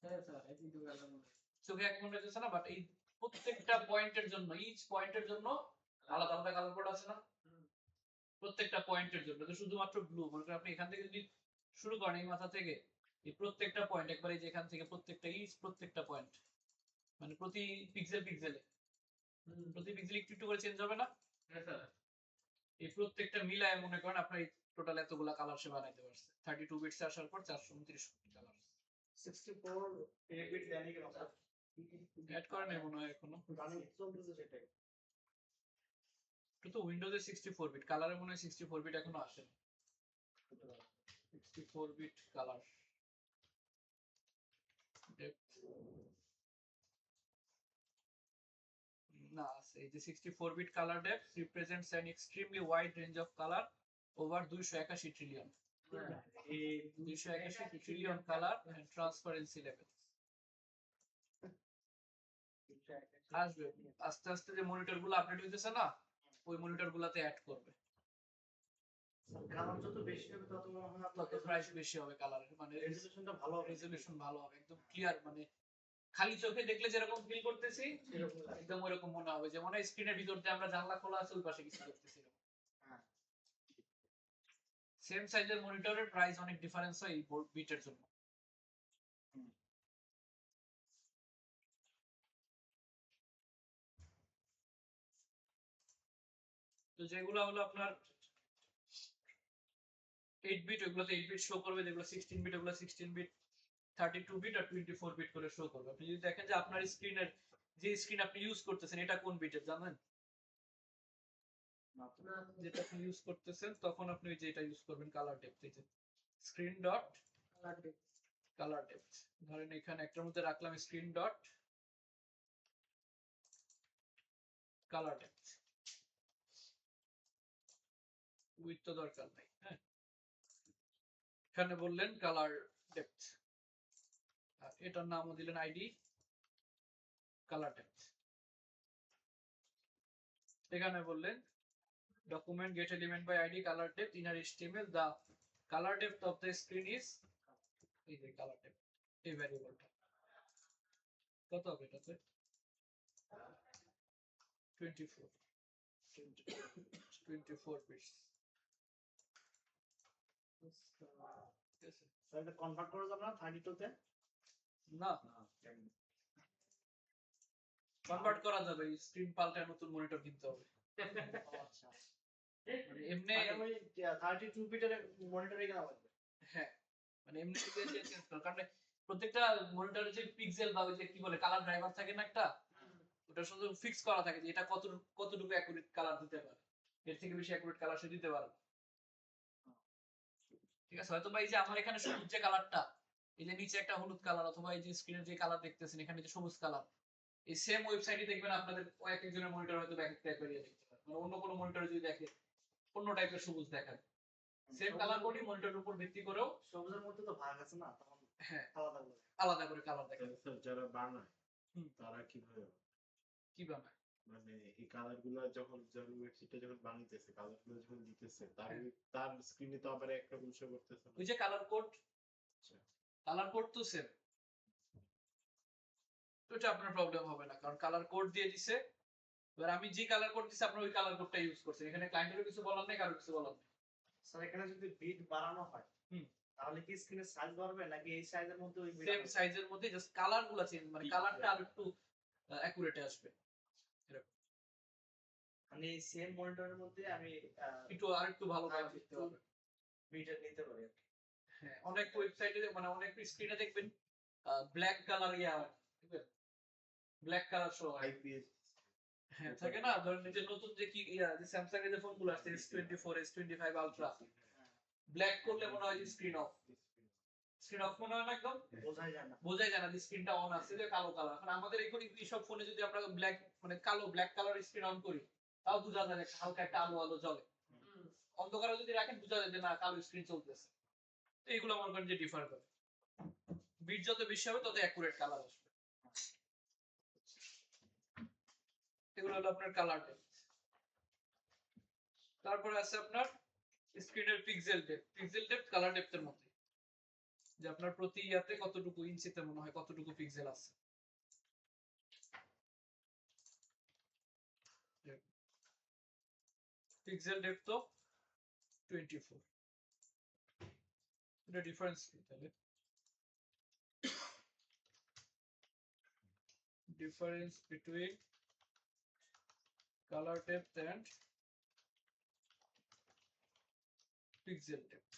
হ্যাঁ স্যার, এই দুটো কালার মনে হয়। চোখে এক মনে হচ্ছে না, বাট এই প্রত্যেকটা পয়েন্টের জন্য, ইচ পয়েন্টের জন্য আলাদা আলাদা কালার কোড আছে না? প্রত্যেকটা পয়েন্টের জন্য। তো শুধুমাত্র ব্লু, মনে করেন আপনি এখান থেকে যদি শুরু করেন এই মাথা থেকে, এই প্রত্যেকটা পয়েন্ট একবার এই যে এখান থেকে প্রত্যেকটা ইচ, প্রত্যেকটা পয়েন্ট মানে প্রতি পিক্সেল পিক্সেলে, প্রতি পিক্সেল একটু একটু করে চেঞ্জ হবে না? হ্যাঁ স্যার। এই প্রত্যেকটা মিলায় মনে করেন আপনার এই টোটাল এতগুলা কালার সে বানাইতে পারছে 32 বিটস আসার পর 429 কোটি কালার। 64 8 বিট দেয়নি কেন স্যার? অ্যাড করে নেই মনে হয় এখনো। রানিং চলতেছে সেটাই। কিন্তু উইন্ডোজে 64 বিট, কালারে মনে হয় 64 বিট এখনো আসেনি। 64 বিট কালার না আছে, এই যে 64 bit colour depth represents an extremely wide range of color over 281 trillion, 281 trillion color and transparency levels। আসবে আস্তে আস্তে, যে মনিটর গুলো আপডেট হইতেছে না, ওই মনিটর গুলাতে অ্যাড করবে। কালার যত বেশি হবে তত মনে হয় তত প্রাইস বেশি হবে কালারের, মানে রেজোলিউশনটা ভালো হবে। রেজলিউশন ভালো হবে, একদম ক্লিয়ার, মানে খালি চোখে দেখলে যেরকম ফিল করতেছি সেরকম লাগে। একদম ওরকম মনে হবে, যেমন স্ক্রিনের ভিতর দিয়ে আমরা জানলা খোলা আছে ওই পাশে কিছু দেখতেছি। হ্যাঁ। সেম সাইজের মনিটরের প্রাইস অনেক ডিফারেন্স হয় এই বিটের জন্য। তো যেগুলো হলো আপনার 8 বিট, ওগুলোতে 8 বিট শো করবে, যেগুলো 16 বিট ওগুলো 16 বিট, 32 বিট আর 24 বিট করে শো করবে। আপনি যদি দেখেন যে আপনার স্ক্রিনের যে স্ক্রিন আপনি ইউজ করতেছেন এটা কোন বিটের জানেন? যেটা আপনি ইউজ করতেছেন তখন আপনি ওই যে এটা ইউজ করবেন কালার ডেপথ, এই যে স্ক্রিন ডট কালার ডেপথ। ধরেন এখানে একটার মধ্যে রাখলাম screen dot colour depth, with তো দরকার নাই। হ্যাঁ, এখানে বললেন কালার ডেপথ, আর এটার নামও দিলেন আইডি কালার ডেপথ। এখানে বললেন document get element by id color depth inner html, the color depth of the screen is এই যে color depth, এই ভ্যারিয়েবলটা কত হবে এটাতে? 24 bits। স্যার এটা কনভার্ট করে যাব না 32 তে? না, কনভার্ট করা যাবে, স্ক্রিন পাল্টায় নতুন মনিটর কিনতে হবে। আচ্ছা মানে এমনি মানে ওই 32 বিটের মনিটরে কেনা লাগবে। হ্যাঁ, মানে এমনি চেঞ্জ করার কারণে প্রত্যেকটা মনিটরে যে পিক্সেল বা ওই যে কি বলে কালার ড্রাইভার থাকে না একটা, ওটা শুধু ফিক্স করা থাকে যে এটা কতটুকু অ্যাকুরেট কালার দিতে পারে, এর থেকে বেশি অ্যাকুরেট কালার সে দিতে পারে না। ঠিক আছে, হয়তো বা এই যে আমার এখানে সবুজ যে কালারটা, এই যে নিচে একটা হলুদ কালার, অথবা এই যে স্ক্রিনে যে কালার দেখতেছেন এখানে যে সবুজ কালার, এই সেম ওয়েবসাইটে দেখবেন আপনাদের এক একজনের মনিটর হয়তো এক একটা এরিয়া দেখতে পারে, মানে অন্য কোনো মনিটরে যদি দেখে অন্য টাইপের সবুজ দেখায়। সেম কালার কোডই মনিটরের উপর ভিত্তি করেও সবুজের মধ্যে তো ভাগ আছে না, তখন হ্যাঁ আলাদা করে। আলাদা করে কালার দেখাবে। স্যার যারা বানায় হুম। তারা কিভাবে কি বানায়? মানে এই কালার গুলো যখন ওয়েবসাইটে যখন বানাইতেছে কালার গুলো যখন দিতেছে তার হ্যাঁ। তার স্ক্রিনে তো আবার একরকম শো করতেছে না। ওই যে কালার কোড, আচ্ছা। কালার কোড তো সেম, তো এটা আপনার প্রবলেম হবে না, কারণ কালার কোড দিয়ে দিছে। এবার আমি যে কালার কোড দিছি আপনার ওই কালার কোডটা ইউজ করছেন, এখানে ক্লায়েন্টেরও কিছু বলার নেই, কারো কিছু বলার নেই। স্যার এখানে যদি বিট বাড়ানো হয় হুম। তাহলে কি স্ক্রিনের সাইজ বাড়বে নাকি এই সাইজের মধ্যে ওই বিট সেম সাইজের মধ্যে জাস্ট কালার গুলো চেঞ্জ, মানে কালারটা আর একটু অ্যাকুরেটে আসবে, মানে এই সেম মনিটরের মধ্যে আমি একটু আর একটু ভালো কালার দেখতে পারবেন। বিটের নিতে পারি আর কি। হ্যাঁ, অনেক ওয়েবসাইটে মানে অনেক স্ক্রিনে দেখবেন black colour black colour show হয়। আইপিএস হ্যাঁ থাকে না, ধরেন এই যে নতুন যে কি যে স্যামসাং এর যে ফোনগুলো আসছে S24 S25 আলট্রা, ব্ল্যাক করলে মনে হয় যে স্ক্রিন অফ, স্ক্রিন অফ মনে হয় না, একদম বোঝাই যায় না। বোঝাই যায় না যে স্ক্রিনটা অন আছে, যে কালো কালার। এখন আমাদের এইসব ফোনে যদি আমরা ব্ল্যাক মানে কালো ব্ল্যাক কালার স্ক্রিন অন করি, তাও বোঝা যায় যে হালকা একটা আলো আলো জ্বলে। অন্ধকারে যদি রাখেন বোঝা যায় যে না কালো স্ক্রিন চলতেছে। তো এইগুলো মনে করেন যে ডিফার করে, বিট যত বেশি হবে তত অ্যাকুরেট কালার আসবে। এগুলো হলো আপনার কালার ডেপথ। তারপরে আছে আপনার স্ক্রিনের পিক্সেল ডেপথ কালার ডেপথের মধ্যে, যে আপনার প্রতি ইয়াতে কতটুকু ইঞ্চিতে মনে হয় কতটুকু পিক্সেল আছে। পিক্সেল ডেপথ তো 24, এটা ডিফারেন্স কি তাহলে? Difference between color depth and pixel depth.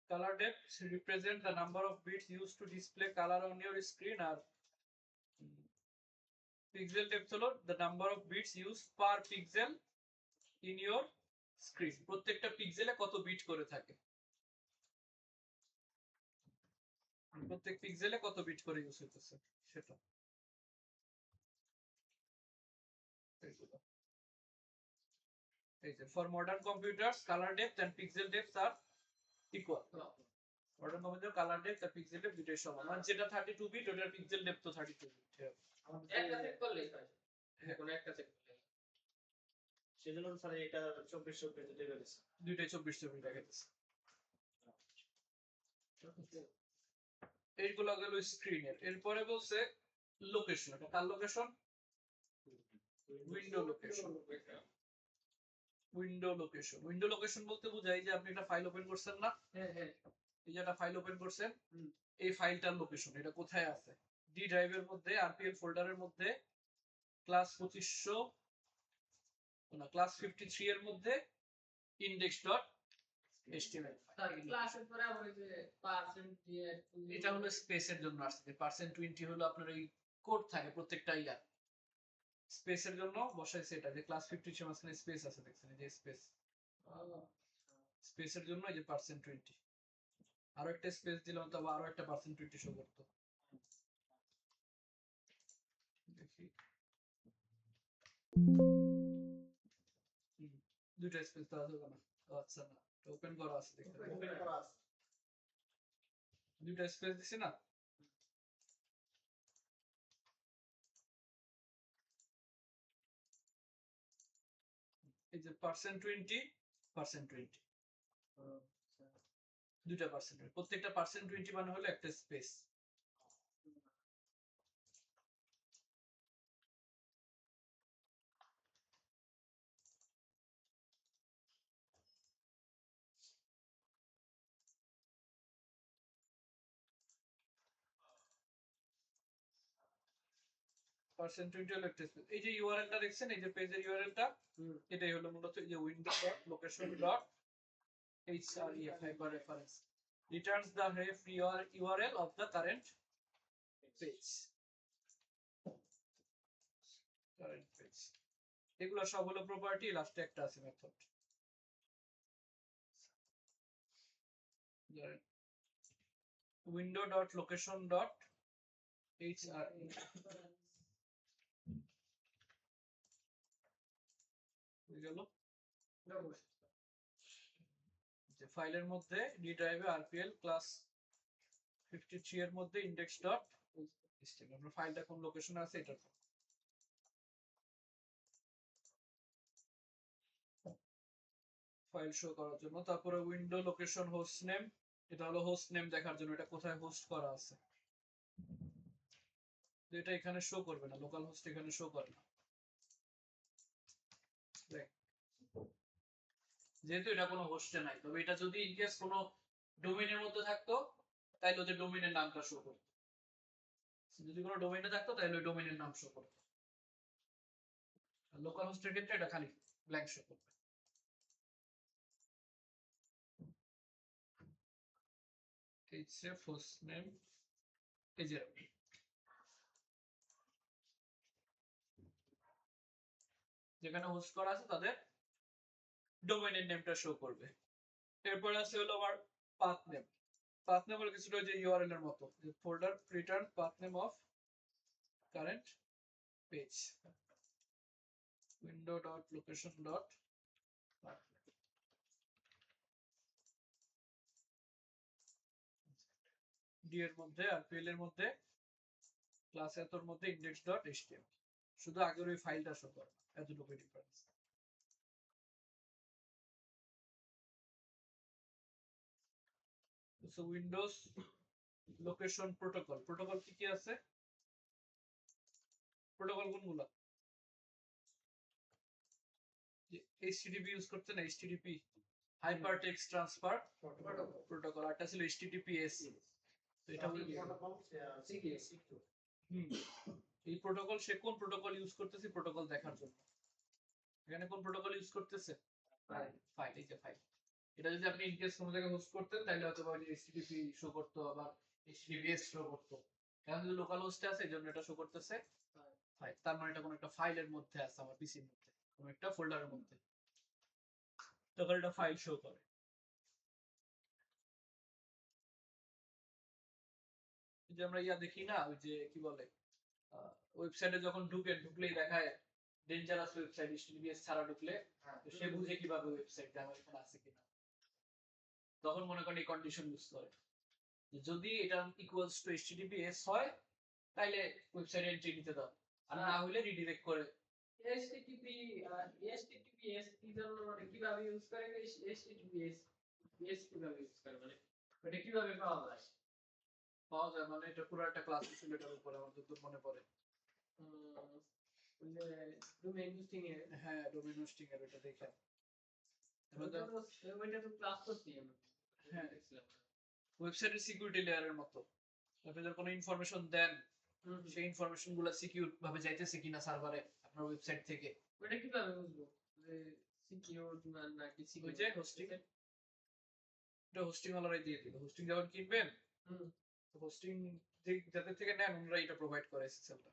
Color depth represent the number of bits used to display color on your screen, or pixel depth হলো the number of bits used per pixel in your screen, প্রত্যেকটা পিক্সেলে কত বিট করে থাকে, প্রত্যেক পিক্সেলে কত বিট করে ইউজ হইতেছে সেটা। এই যে for modern computers color depth and pixel depth are equal. Modern computer colour depth আর পিক্সেল ডেপথ দুটোই সমান, মানে যেটা 32 বিট ওটার পিক্সেল ডেপথ তো 32 বিট। একটা সেট করলেই হয়, কোনো একটা সেট করলেই। সেজন্য স্যার এটা 24 বিট দিয়ে দিয়েছে। দুইটাই 24 দেখাইতেছে। এইগুলো গেল স্ক্রিনের। এরপরে বলছে লোকেশন, এটা কার location? Window location. Window location বলতে বোঝায় যে আপনি একটা ফাইল ওপেন করছেন না, হ্যাঁ হ্যাঁ, এই যে একটা ফাইল ওপেন করছেন, এই ফাইলটার লোকেশন এটা কোথায় আছে, ডি ড্রাইভের মধ্যে আরপিএল ফোল্ডারের মধ্যে ক্লাস 2500 না ক্লাস 53 এর মধ্যে index.html ক্লাসের পরে আবার এই যে পার্সেন্ট দিয়ে এটা হলো স্পেসের জন্য আসছে, %20 হলো আপনার এই কোড থাকে প্রত্যেকটা ইয়ার, স্পেসের জন্য বসাইছে এটা যে ক্লাস 50 এর মাঝখানে স্পেস আছে, দেখছেন এই যে স্পেস, স্পেসের জন্য এই যে %20, আরো একটা স্পেস দিলাম তবে আরো একটা %20 শো করতো। দেখি দুইটা স্পেস দেওয়া যাবে না, আচ্ছা না ওপেন করা আছে, দেখতে ওপেন করা আছে। দুইটা স্পেস দিছি না, এই যে %20 পার্সেন্ট 20 দুইটা পার্সেন্ট প্রত্যেকটা পার্সেন্ট 20 মানে হলো একটা স্পেস পার্সেন্ট 20 হলো একটা স্পেস এই যে ইউআরএলটা দেখছেন এই যে পেজের ইউআরএলটা এটাই হলো মূলত এই যে window.location.href hyper reference returns the ref URL of the current page এগুলো সব হলো প্রপার্টি লাস্টে একটা আছে মেথড window.location.href গেল যে ফাইলের মধ্যে ডি ড্রাইভে আরপিএল ক্লাস 53 এর মধ্যে index.html আমরা ফাইলটা কোন লোকেশনে আছে এটা ফাইল শো করার জন্য তারপরে উইন্ডো লোকেশন হোস্ট নেম এটা হলো হোস্ট নেম দেখার জন্য এটা কোথায় হোস্ট করা আছে তো এটা এখানে শো করবে না লোকাল হোস্ট এখানে শো করে না যেহেতু এটা কোনো হোস্টে নাই তবে এটা যদি ইন কেস কোনো ডোমেইনের মধ্যে থাকতো তাহলে ওদের ডোমেইনের নামটা শো করতো যদি কোনো ডোমেইনে থাকতো তাহলে ওই ডোমেইনের নাম শো করতো লোকাল হোস্টের ক্ষেত্রে এটা খালি ব্ল্যাঙ্ক শো করবে href host name এই যে যেখানে হোস্ট করা আছে তাদের ডোমেইনের নেমটা শো করবে এরপর আছে হলো আমার পাথ নেম পাথ নেম হলো কিছুটা যে ইউআরএল এর মতো folder return path name of current page window.location.path D এর মধ্যে আরপিএল এর মধ্যে ক্লাস এতর মধ্যে index.html শুধু আগের ওই ফাইলটা শো করে এতটুকু difference so Windows location protocol কি কি আছে প্রোটোকল কোনগুলো HTTP ইউজ করতেন HTTP hyper text transfer protocol আরটা ছিল HTTPS তো এটা হলো এই প্রোটোকল সে কোন প্রোটোকল ইউজ করতেছে প্রোটোকল দেখার জন্য এখানে কোন প্রোটোকল ইউজ করতেছে ফাইল এই যে ফাইল এটা যদি আপনি ইন কেস কোনো জায়গায় হোস্ট করতেন তাহলে হয়তো বা HTTP শো করতে আবার HTTPS শো করতে এখন যদি লোকাল হোস্টে আছে এজন্য এটা শো করতেছে ফাইল তার মানে এটা কোনো একটা ফাইলের মধ্যে আছে আমার পিসির মধ্যে কোনো একটা ফোল্ডারের মধ্যে তখন এটা ফাইল শো করে যে আমরা ইয়া দেখি না ওই যে কি বলে ওয়েবসাইটে যখন ঢুকলেই দেখায় ডেঞ্জারাস ওয়েবসাইট HTTPS ছাড়া ঢুকলে তো সে বুঝে কিভাবে ওয়েবসাইট আমার এখানে আছে কিনা তখন মনে করেন এই কন্ডিশন ইউজ করে যদি এটা ইকুয়ালস টু HTTPS হয় তাহলে ওয়েবসাইটে এন্ট্রি নিতে দাও আর না হলে রিডিরেক্ট করে HTTPS কি জন্য মানে কিভাবে ইউজ করে HTTPS কিভাবে ইউজ করে মানে এটা কিভাবে পাওয়া যায় মানে এটা পুরো একটা ক্লাস ছিল এটার উপরে আমার যতদূর মনে পড়ে ডোমেইন হোস্টিং এর হ্যাঁ ডোমেইন হোস্টিং এর এটা দেখে ওইটা তো ক্লাস করছি আমরা হ্যাঁ ওয়েবসাইটের সিকিউরিটি লেয়ারের মতো আপনি যখন কোনো ইনফরমেশন দেন সেই ইনফরমেশন গুলো সিকিউর ভাবে যাইতেছে কিনা সার্ভারে আপনার ওয়েবসাইট থেকে ওটা কিভাবে বুঝবো যে সিকিউর নাকি ওই সিকিউর যে হোস্টিং এটা হোস্টিং ওয়ালারাই দিয়ে দিবে হোস্টিং যখন কিনবেন হোস্টিং যাদের থেকে নেন ওনারা এটা প্রোভাইড করে এসএসএলটা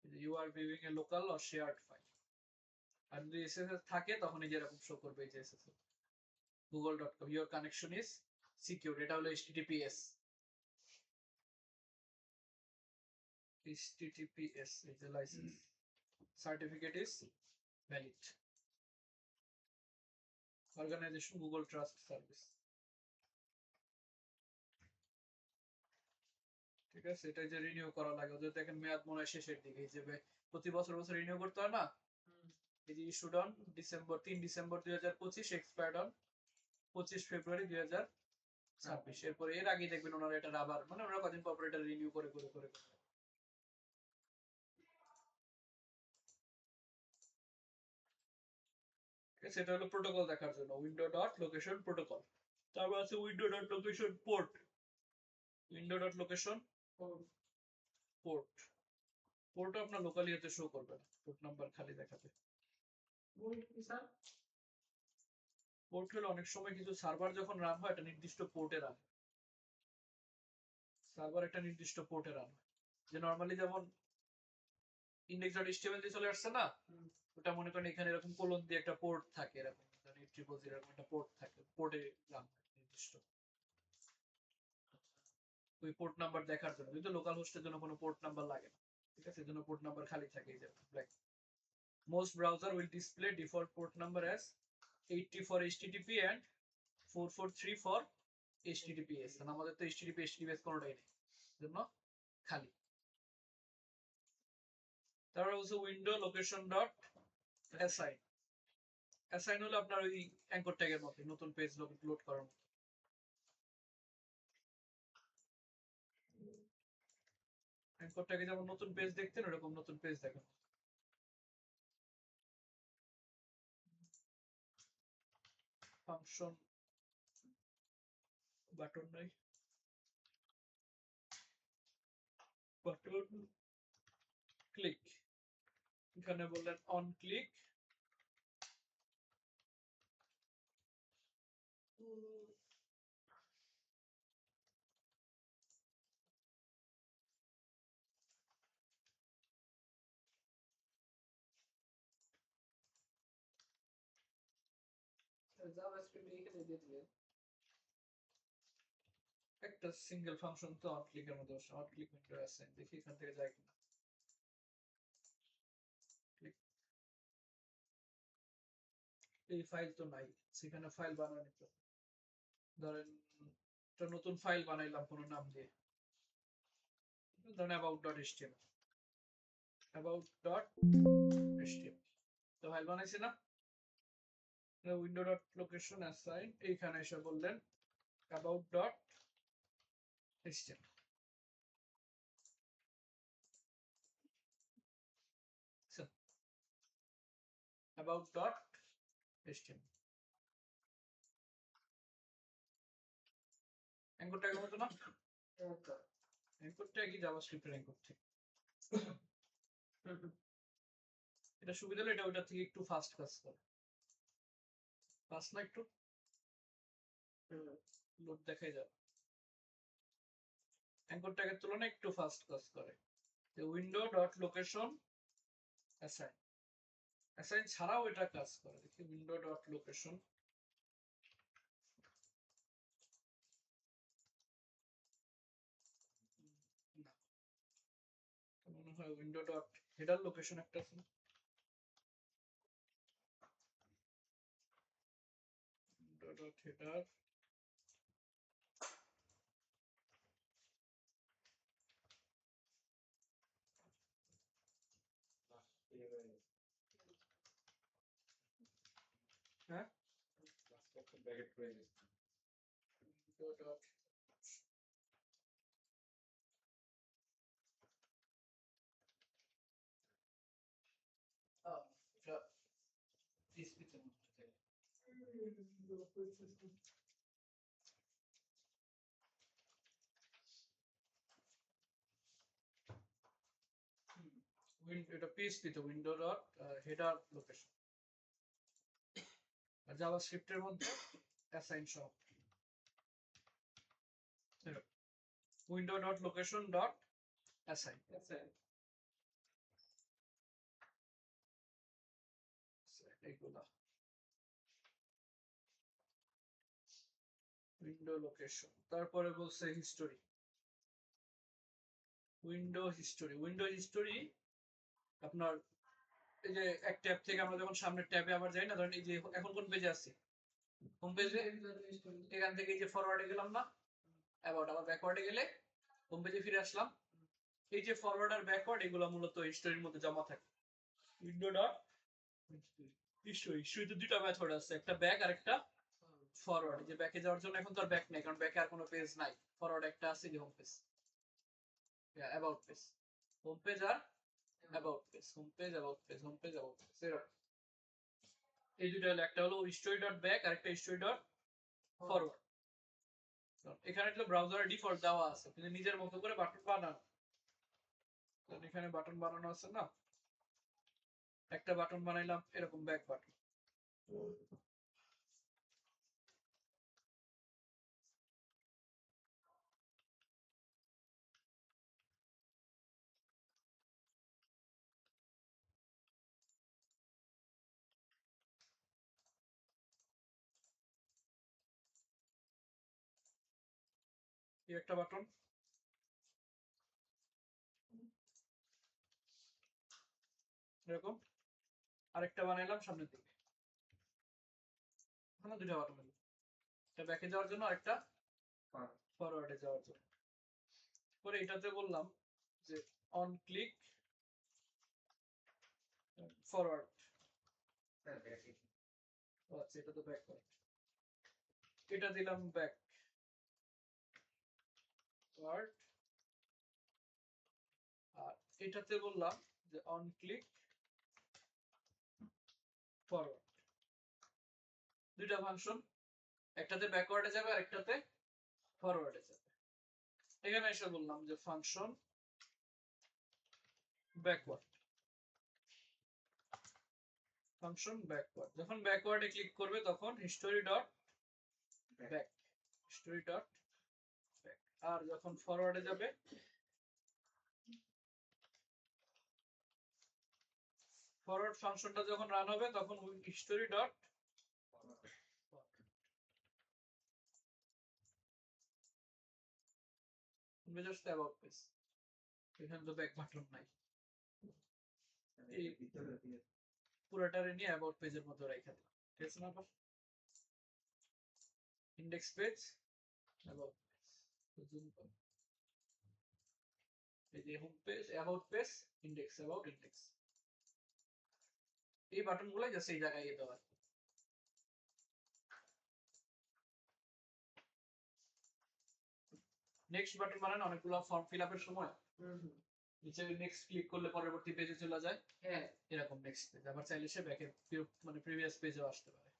you are viewing a local or shared file আর যদি এসএসএল থাকে তখন এই যে এরকম শো করবে এই যে SSL google.com your connection is secure এটা হলো HTTPS HTTPS is the license certificate is valid organization Google Trust Service ঠিক আছে এটা যে রিনিউ করা লাগে ওদের দেখেন মেয়াদ মনে হয় শেষের দিকে হিসেবে প্রতি বছর রিনিউ করতে হয় না এই যে issued on December 3 December 2025, expired on 25 ফেব্রুয়ারি 2026। এরপরে এর আগে দেখবেন ওনারা এটা আবার মানে ওনারা কদিন পর এটা রিনিউ করে করে করে করে। ঠিক আছে, এটা হলো প্রোটোকল দেখার জন্য উইন্ডো ডট লোকেশন প্রোটোকল। তারপর আছে window dot location port. Window dot location port. Port আপনার লোকালি এতে শো করবে না, পোর্ট নাম্বার খালি দেখাবে। কি স্যার? পোর্ট হলো অনেক সময় কিছু সার্ভার যখন রান হয় একটা নির্দিষ্ট পোর্টে রান, সার্ভার একটা নির্দিষ্ট পোর্টে রান হয়। যে নরমালি যেমন index.html দিয়ে চলে আসছে না, ওটা মনে করেন এখানে এরকম কোলন দিয়ে একটা পোর্ট থাকে, এরকম ট্রিপল জিরো এরকম একটা পোর্ট থাকে, পোর্টে রান হয় নির্দিষ্ট। ওই পোর্ট নাম্বার দেখার জন্য, কিন্তু লোকাল হোস্টের জন্য কোনো পোর্ট নাম্বার লাগে না। ঠিক আছে, এর জন্য পোর্ট নাম্বার খালি থাকে, এই যে black. Most browser will display default port number as 80 for HTTP and 443 for HTTPS। কারণ আমাদের তো HTTP HTTPS কোনোটাই নেই, জন্য খালি। তারপর হচ্ছে window location dot assign. Assign হলো আপনার ওই অ্যাঙ্কর ট্যাগের মতো নতুন পেজ লোড করার মতো। অ্যাঙ্কর ট্যাগে যেমন নতুন পেজ দেখতেন ওরকম নতুন পেজ দেখেন। ফাংশন বাটন নাই, বাটন ক্লিক, এখানে বললেন অন ক্লিক জাভাস্ক্রিপ্ট এখানে দিয়ে দিলেন। একটা সিঙ্গেল ফাংশন তো অন ক্লিকের মধ্যে বসে। অন ক্লিক উইন্ডো আছে, দেখি এখান থেকে যায় কিনা। এই ফাইল তো নাই, সেখানে ফাইল বানানো তো ধরেন একটা নতুন ফাইল বানাইলাম কোনো নাম দিয়ে, ধরেন about.html, about.html তো ফাইল বানাইছি না। উইন্ডো ডট লোকেশন অ্যাসাইন, এইখানে এসে বললেন about.html। about.html অ্যাঙ্কর ট্যাগের মতো না, অ্যাঙ্কর ট্যাগই জাভাস্ক্রিপ্টের অ্যাঙ্কর ট্যাগ। এটা সুবিধা হলো এটা ওইটা থেকে একটু ফাস্ট কাজ করে, ফাস্ট না একটু লোড দেখাই যাবে, অ্যাঙ্কর ট্যাগের তুলনায় একটু ফাস্ট কাজ করে। Window dot location assign, assign ছাড়াও এটা কাজ করে। দেখি উইন্ডো ডট লোকেশন, মনে হয় উইন্ডো ডট হেডার লোকেশন একটা আছে, উইন্ডো ডট হেডার হ্যাঁ ব্র্যাকেট করে গেছে। উইন্ডো ডট PHP-তে মধ্যে থাকে। এটা PHP-তে উইন্ডো ডট হেডার লোকেশন, আর জাভাস্ক্রিপ্টের মধ্যে অ্যাসাইন সহ window dot location dot assign. এইগুলা উইন্ডো লোকেশন। তারপরে বলছে history, window history. Window history আপনার এই যে এক ট্যাব থেকে আমরা যখন সামনের ট্যাবে আবার যাই না, ধরেন এই যে এখন কোন পেজে আছি, হোম পেজে, এখান থেকে এই যে ফরওয়ার্ডে গেলাম না, অ্যাবাউট, আবার ব্যাকওয়ার্ডে গেলে হোম পেজে ফিরে আসলাম। এই যে ফরওয়ার্ড আর ব্যাকওয়ার্ড এগুলো মূলত হিস্টোরির মধ্যে জমা থাকে। উইন্ডো ডট ইস্যুতে দুইটা মেথড আছে, একটা ব্যাক আর একটা ফরওয়ার্ড। যে ব্যাকে যাওয়ার জন্য এখন তো আর ব্যাক নেই, কারণ ব্যাকে আর কোনো পেজ নাই। ফরওয়ার্ড একটা আছে, যে home page, about page, home page আর about page, home page about page, home page about page, এরকম। এই দুইটা হলো, একটা হলো স্টোরি ডট ব্যাক আর একটা স্টোরি ডট ফরওয়ার্ড। এখানে তো ব্রাউজারে ডিফল্ট দেওয়া আছে, কিন্তু নিজের মতো করে বাটন বানানো। কারণ এখানে বাটন বানানো আছে না, একটা বাটন বানাইলাম এরকম ব্যাক বাটন। এই একটা বাটন, এরকম আরেকটা বানাইলাম সামনের দিকে। এখানে দুইটা বাটন হলো, একটা ব্যাকে যাওয়ার জন্য আরেকটা ফরওয়ার্ডে যাওয়ার জন্য। পরে এটাতে বললাম যে অন ক্লিক ফরওয়ার্ড, আচ্ছা এটা তো ব্যাক, এটা দিলাম ব্যাক ওয়ার্ড, আর এটাতে বললাম যে অন ক্লিক ফরওয়ার্ড। দুইটা ফাংশন, একটাতে ব্যাকওয়ার্ডে যাবে আর একটাতে ফরওয়ার্ডে যাবে। এখানে এসে বললাম যে ফাংশন ব্যাকওয়ার্ড, ফাংশন ব্যাকওয়ার্ড। যখন ব্যাকওয়ার্ডে ক্লিক করবে তখন history dot back, history dot back. আর যখন ফরওয়ার্ডে যাবে ফরওয়ার্ড ফাংশনটা যখন রান হবে তখন history dot just about page. এখানে তো ব্যাক বাটন নাই, এই পুরোটারে নিয়ে অ্যাবাউট পেজের মতো রেখে দিলাম, ঠিক আছে না? ইন্ডেক্স পেজ, অ্যাবাউট পেজ, এই যে home page, about page, index, about, index. এই বাটনগুলো জাস্ট এই জায়গায় দেওয়া। নেক্সট বাটন বানান অনেকগুলো ফর্ম ফিল আপের সময় নিচে নেক্সট ক্লিক করলে পরবর্তী পেজে চলে যায়, হ্যাঁ এরকম নেক্সট পেজ। আবার চাইলে সে ব্যাকে মানে প্রিভিয়াস পেজেও আসতে পারে।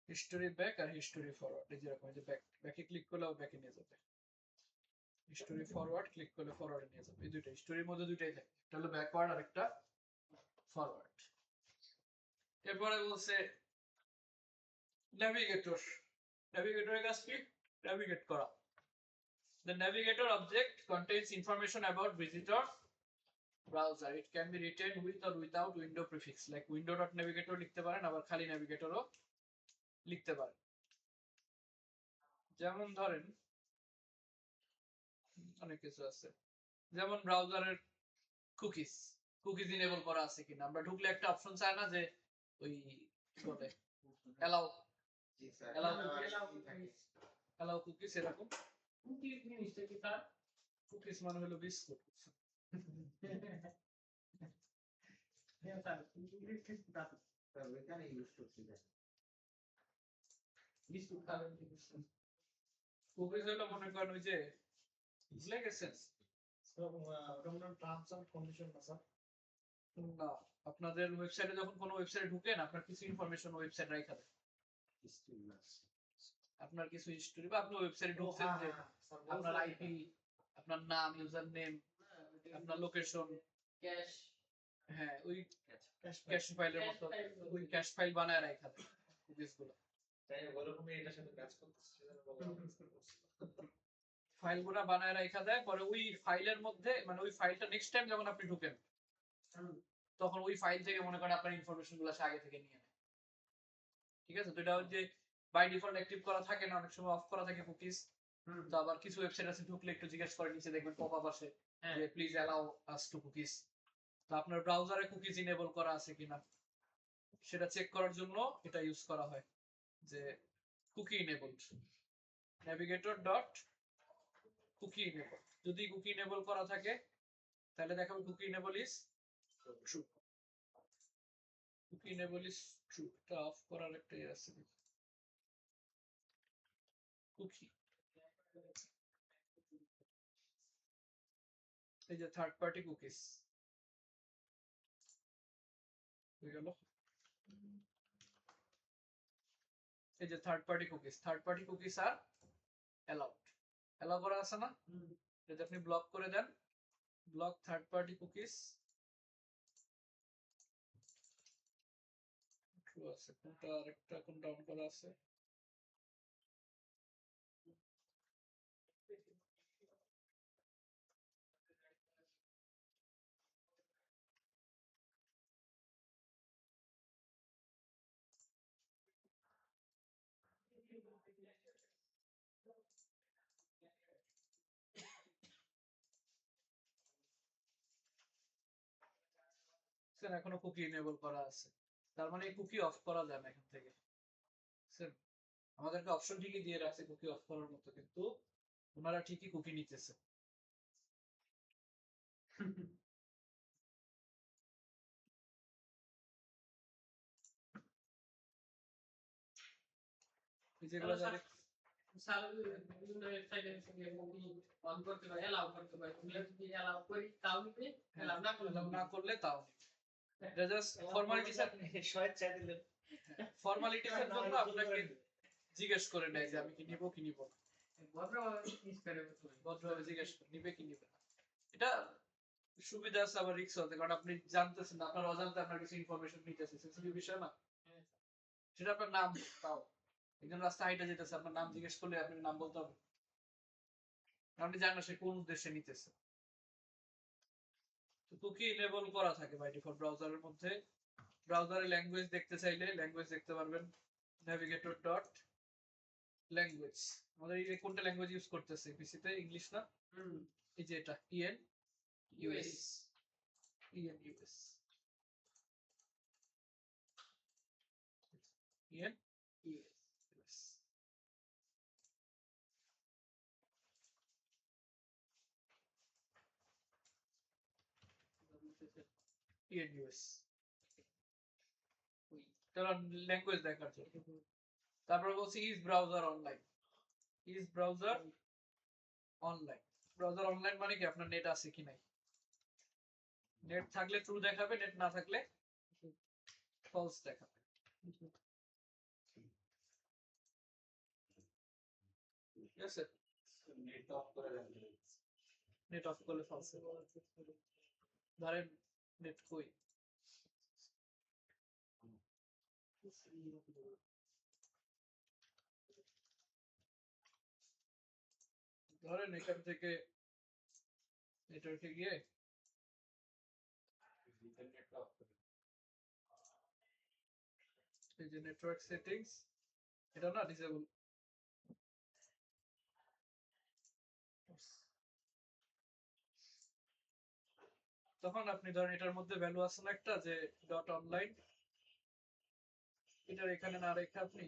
হিস্টোরি ব্যাক আর হিস্টোরি ফরওয়ার্ড, এই যেরকম, এই যে ব্যাকে ক্লিক করলে ব্যাকে নিয়ে যাবে, হিস্টোরি ফরওয়ার্ড ক্লিক করলে ফরওয়ার্ডে নিয়ে যাবে। এই দুইটা হিস্টোরির মধ্যে দুইটাই থাকে, একটা হলো ব্যাকওয়ার্ড আর একটা ফরওয়ার্ড। এরপরে বলছে ন্যাভিগেটর। ন্যাভিগেটরের কাজ কি? ন্যাভিগেট করা। The navigator object contains information about visitor browser. It can be written with or without window prefix, like window.navigator লিখতে পারেন, আবার খালি navigator-ও লিখতে পারেন। যেমন ধরেন অনেক কিছু আছে, যেমন ব্রাউজারের কুকিজ, কুকিজ ইনেবল করা আছে কিনা। আমরা ঢুকলে একটা অপশন চায় না যে ওই কি বলে অ্যালাউ, অ্যালাউ কুকিজ, এরকম। কুকিজ জিনিসটা কি স্যার? কুকিজ মানে হলো বিস্কুট। হ্যাঁ স্যার, কুকিজ কি স্যার? ওইখানে ইউজ করছি বিস্কুট খাবেন কি? কুকিজ হলো মনে করেন ওই যে ভুলে গেছেন টার্মস এন্ড কন্ডিশন না স্যার। না, আপনাদের ওয়েবসাইটে যখন কোনো ওয়েবসাইটে ঢুকেন আপনার কিছু ইনফরমেশন ওয়েবসাইট রাখা দেয়, আপনার কিছু হিস্টরি, বা আপনি ওয়েবসাইটে ঢুকছেন যে আপনার আইপি, আপনার নাম, ইউজার নেম, আপনার লোকেশন, ক্যাশ, হ্যাঁ ওই ক্যাশ ফাইলের মতো ওই ক্যাশ ফাইল বানায় রাখা দেয় কুকিজগুলো। তাই ওরকমই এটার সাথে কাজ করতেছে, সেজন্য বললাম। ফাইলগুলো বানায় রাখা দেয়, পরে ওই ফাইলের মধ্যে মানে ওই ফাইলটা নেক্সট টাইম যখন আপনি ঢুকেন তখন ওই ফাইল থেকে মনে করেন আপনার ইনফরমেশন গুলো আগে থেকে নিয়ে নেয়, ঠিক আছে? তো এটা হচ্ছে বাই ডিফল্ট অ্যাক্টিভ করা থাকে না, অনেক সময় অফ করা থাকে কুকিজ। তো আবার কিছু ওয়েবসাইট আছে ঢুকলে একটু জিজ্ঞেস করে, নিচে দেখবেন পপ আপ আসে যে please allow us to cookies. তো আপনার ব্রাউজারে কুকিজ ইনেবল করা আছে কিনা সেটা চেক করার জন্য এটা ইউজ করা হয়, যে cookie enabled, navigator dot cookie enable. যদি কুকি ইনেবল করা থাকে তাহলে দেখাবে cookie enable is true cookie enable is true এটা অফ করার একটা ইয়ে আছে কুকি এই যে থার্ড পার্টি কুকিজ হয়ে গেল এই যে থার্ড পার্টি কুকিজ আর অ্যালাউ করা আছে না যদি আপনি ব্লক করে দেন ব্লক থার্ড পার্টি কুকিজ আছে কোনটা আরেকটা কোনটা অন করা আছে এখনো কুকি এনেবল করা আছে তার মানে এই কুকি অফ করা যায় না এখান থেকে আমাদেরকে অপশন ঠিকই দিয়ে রাখছে কুকি অফ করার মতো কিন্তু ওনারা ঠিকই কুকি নিতেছে যেগুলো যাদের বিভিন্ন ওয়েবসাইটের সঙ্গে মুভি অন করতে পারে অ্যালাউ করতে পারে তুমি যদি অ্যালাউ করি তাও নিবে অ্যালাউ না করলে তাও এটা জাস্ট ফর্মালিটিস স্বেচ্ছায় দিলেন ফর্মালিটিস এর জন্য আপনাকে জিজ্ঞেস করে নেয় যে আমি কি নিব কি নিব ভদ্রভাবে ইউজ করে ভদ্রভাবে জিজ্ঞেস করে নিবে কি নিবে না এটা সুবিধা আছে আবার রিস্ক আছে কারণ আপনি জানতেছেন না আপনার অজান্তে আপনার কিছু ইনফরমেশন নিতেছে সেন্সিটিভ বিষয় না সেটা আপনার নাম তাও একজন রাস্তা হাইটে যেতেছে আপনার নাম জিজ্ঞেস করলে আপনি নাম বলতে হবে আপনি জানেন না সে কোন উদ্দেশ্যে নিতেছে তো কুকি এনেবল করা থাকে বাই ডিফল্ট ব্রাউজারের মধ্যে ব্রাউজারে ল্যাঙ্গুয়েজ দেখতে চাইলে ল্যাঙ্গুয়েজ দেখতে পারবেন নেভিগেটর ডট ল্যাঙ্গুয়েজ আমাদের এই কোনটা ল্যাঙ্গুয়েজ ইউজ করতেছে পিসিতে ইংলিশ না এই যে এটা EN US EN US EN US EN US তারা ল্যাঙ্গুয়েজ দেখার জন্য তারপর বলছি is browser online is browser online browser online মানে কি আপনার নেট আছে কি নাই নেট থাকলে ট্রু দেখাবে নেট না থাকলে ফলস দেখাবে ঠিক আছে নেট অফ করে দেন নেট অফ করলে ফলস ধরেন নেট কই ধরেন এখান থেকে নেটওয়ার্কে গিয়ে নেট অফ করে এই যে নেটওয়ার্ক সেটিংস এটা না ডিসেবল তখন আপনি ধরেন এটার মধ্যে ভ্যালু আছে না একটা যে ডট অনলাইন এটার এখানে না রেখে আপনি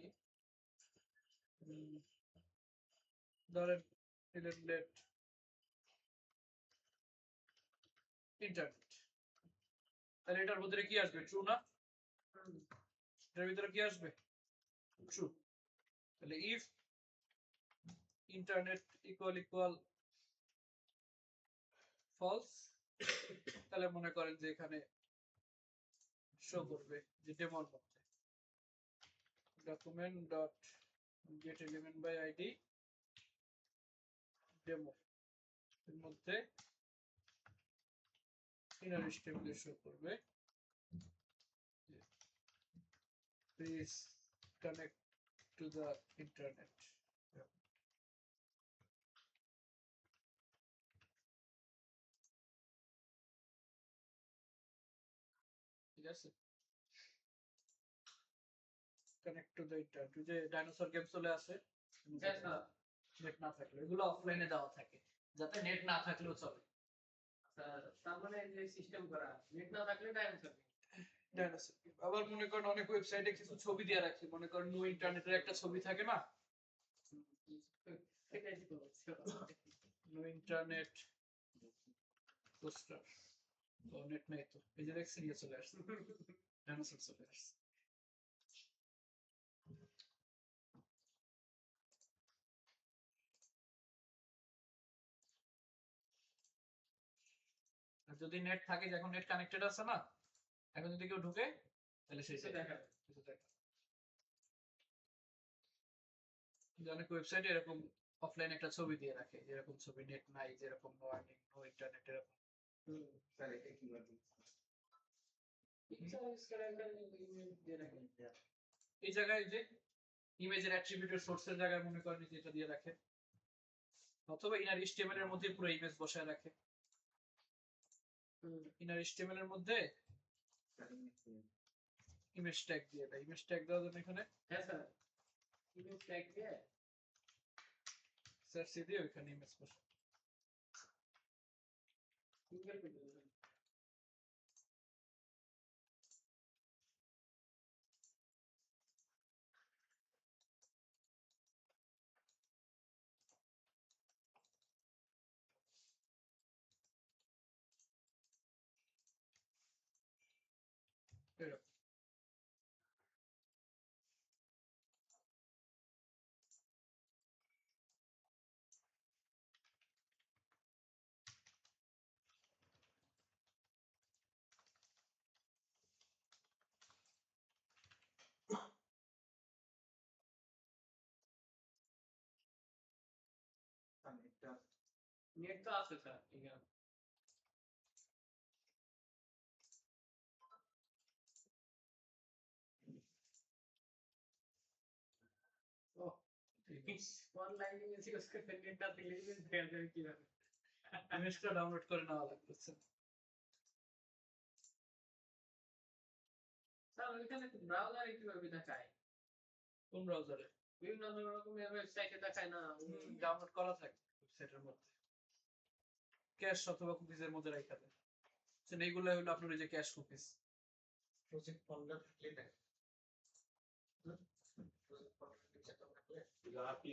ধরেন লেট ইন্টারনেট তাহলে এটার ভিতরে কি আসবে ট্রু না এটার ভিতরে কি আসবে ট্রু তাহলে ইফ ইন্টারনেট ইকুয়াল ফলস তাহলে মনে করেন যে এখানে শো করবে যে ডেমোর মধ্যে document dot get element by id demo এর মধ্যে inner stable শো করবে please connect to the internet ঠিক আছে কানেক্ট টু দ্য ইন্টারনেট যে ডাইনোসর গেম চলে আসে নেট না থাকলে এগুলো অফলাইনে দেওয়া থাকে যাতে নেট না থাকলেও চলে তার মানে যে সিস্টেম করা নেট না থাকলে ডাইনোসর ডাইনোসর আবার মনে করেন অনেক ওয়েবসাইটে কিছু ছবি দিয়ে রাখছে মনে করেন নো ইন্টারনেটের একটা ছবি থাকে না নো ইন্টারনেট পোস্টার তো নেট নেই তো, এই যে দেখছেন ইয়ে চলে আসছে, ডাইনোসর চলে আসছে। আর যদি নেট থাকে, যখন নেট কানেক্টেড আছে না, এখন যদি কেউ ঢুকে তাহলে সেই কিছু দেখা যায়। কিছু দেখে। যে অনেক ওয়েবসাইটে এরকম অফলাইন একটা ছবি দিয়ে রাখে, যেরকম ছবি নেট নাই, যেরকম ওয়ার্নিং নো ইন্টারনেট এরকম। স্যার এটা কিভাবে পিকচার ইউজ করে একটা ইমেজ দিয়ে রাখেন। এই জায়গায় যে ইমেজের অ্যাট্রিবিউটের সোর্সের জায়গায় মনে করেন যে এটা দিয়ে রাখে, অথবা ইনার HTML এর মধ্যে পুরো ইমেজ বসায় রাখে। ইনার HTML এর মধ্যে ইমেজ ট্যাগ দিয়ে দেয়। ইমেজ ট্যাগ দেওয়ার জন্য এখানে হ্যাঁ স্যার, ইমেজ ট্যাগ দিয়ে সার্চ দিয়ে ওখানে ইমেজ বসায়। Single pixel. এরকম। একটা নেট তো আছে স্যার এখানে। অনলাইন ইমেজ ইউজ করতে নেটটা দিলে ইমেজ দেখা যাবে কিভাবে? ইমেজটা ডাউনলোড করে নেওয়া লাগতেছে। স্যার ওইখানে ব্রাউজারে কিভাবে দেখায়? কোন ব্রাউজারে? বিভিন্ন রকমের ওয়েবসাইটে দেখায় না? ডাউনলোড করা থাকে ওয়েবসাইটের মধ্যে, ক্যাশ অথবা কুকিজের মধ্যে রাখা থাকে। এইগুলো হলো আপনার ওই যে ক্যাশ কুকিজ। প্রজেক্ট ফোল্ডার থাকলে দেখ প্রজেক্ট ফোল্ডার পিকচার থাকলে আপনি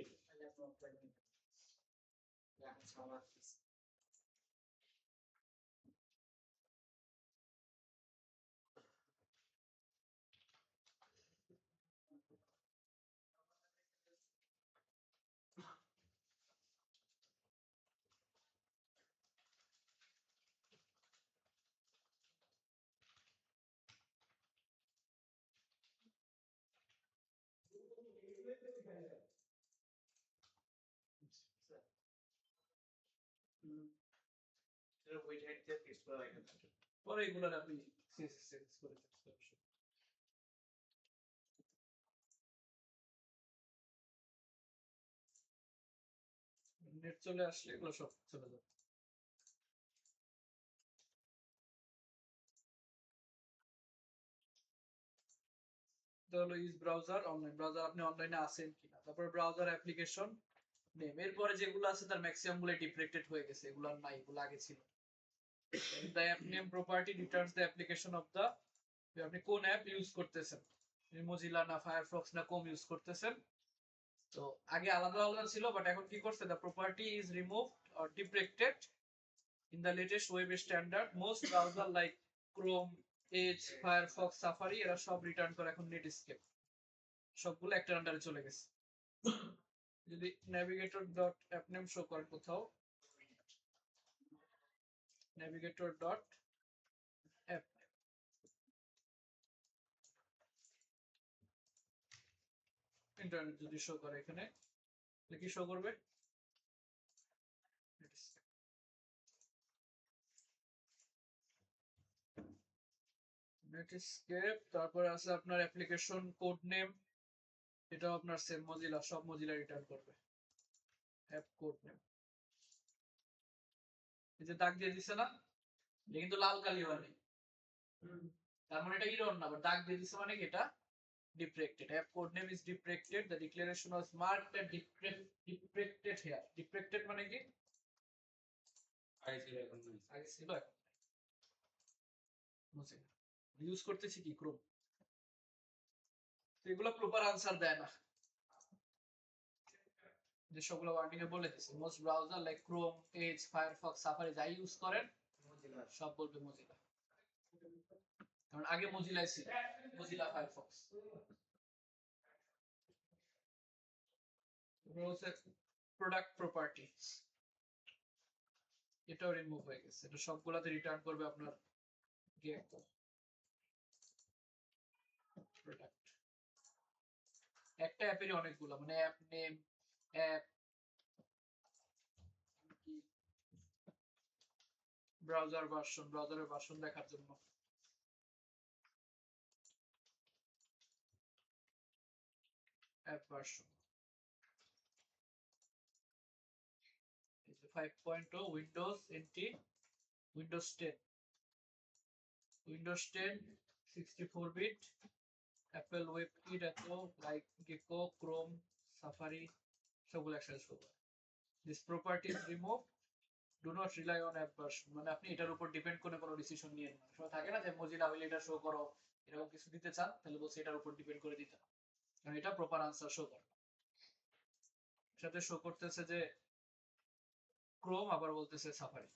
ওয়েট হেড দিয়ে ফিক্স করে রাখেন পরে এগুলোর আপনি CSS সেটিংস করে দিতে পারবেন। নেট চলে আসলে এগুলো সব চলে যাবে। এটা হলো ইউজ ব্রাউজার, অনলাইন ব্রাউজার, আপনি অনলাইনে আছেন কিনা। তারপর ব্রাউজার অ্যাপ্লিকেশন নেম, এরপরে যেগুলো আছে তার ম্যাক্সিমাম গুলো ডিপ্রেক্টেড হয়ে গেছে, এগুলো আর নাই, এগুলো আগে ছিল। the app name property returns the application of the, আপনি কোন অ্যাপ ইউজ করতেছেন, মোজিলা না ফায়ারফক্স না কোম ইউজ করতেছেন। তো আগে আলাদা আলাদা ছিল, বাট এখন কি করছে, the property is removed or deprecated in the latest web standard. Most browser like Chrome, Edge, Firefox, Safari এরা সব রিটার্ন করে এখন নেটস্কেপ, সবগুলো একটার আন্ডারে চলে গেছে। যদি navigator dot app name show করে কোথাও, navigator ডট অ্যাপ ইন্টারনেট যদি শো করে, এখানে কি শো করবে, নেটস্কেপ। তারপরে আছে আপনার অ্যাপ্লিকেশন কোড নেম, এটাও আপনার সেম মজিলা, সব মজিলা রিটার্ন করবে। অ্যাপ কোড নেম, এই যে দাগ দিয়ে দিছে না, এটা কিন্তু লাল কালি হয় নাই, তার মানে এটা ইরর না, বাট দাগ দিয়ে দিছে মানে কি এটা deprecated. App code name is deprecated, the declaration was marked at deprecated here. Deprecated মানে কি আগে ছিল এখন নেই আগে ছিল এখন মুছে ইউজ করতেছি কি ক্রোম, তো এগুলো প্রপার আনসার দেয় না। যে সবগুলো ওয়ার্ডিং এ বলে দিছে, most browser like Chrome, Edge, Firefox, Safari যাই ইউজ করেন, মজিলা সব বলবে মজিলা, কারণ আগে মজিলাই ছিল, মজিলা ফায়ারফক্স। প্রোডাক্ট প্রপার্টি, এটাও রিমুভ হয়ে গেছে, এটা সবগুলাতে রিটার্ন করবে আপনার গেকো প্রোডাক্ট। একটা অ্যাপেরই অনেকগুলো, মানে app name, app, browser version, ব্রাউজারের ভার্সন দেখার জন্য app version, 5.0 Windows NT, Windows 10, Windows 10 64 bit, Apple WebKit, এত লাইক গেকো, ক্রোম, সাফারি, সবগুলো একসাথে শো করে। This properties remove, do not rely on app version, মানে আপনি এটার উপর ডিপেন্ড করে কোনো ডিসিশন নিয়ে নেন। সময় থাকে না যে মজিলা হইলে এটা শো করো, এরকম কিছু দিতে চান, তাহলে বলছে এটার উপর ডিপেন্ড করে দিতে, কারণ এটা প্রপার আনসার শো করে। সাথে শো করতেছে যে ক্রোম, আবার বলতেছে সাফারি।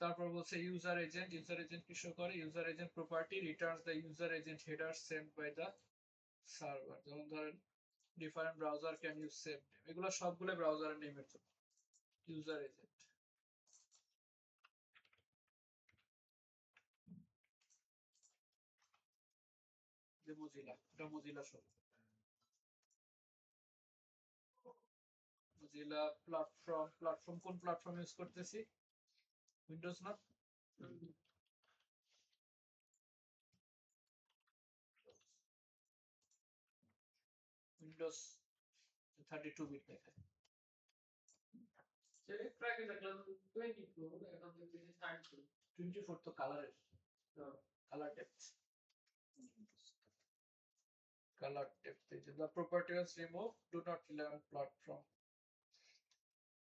তারপর বলছে ইউজার এজেন্ট, ইউজার এজেন্ট কি শো করে, user agent property returns the user agent header send by the server. যেমন ধরেন different browser can use same name, এগুলো সবগুলো ব্রাউজারের নেমের জন্য। ইউজার এজেন্ট যে মজিলা, এটা Mozilla show, Mozilla platform, platform কোন প্ল্যাটফর্ম ইউজ করতেছি, উইন্ডোজ না, উইন্ডোজ 32 বিট দেখায়। সেটা আগে দেখলাম 24, এখন দেখতেছি 32। 24 তো কালারের, colour depth, color depth. The property was removed, do not rely on platform.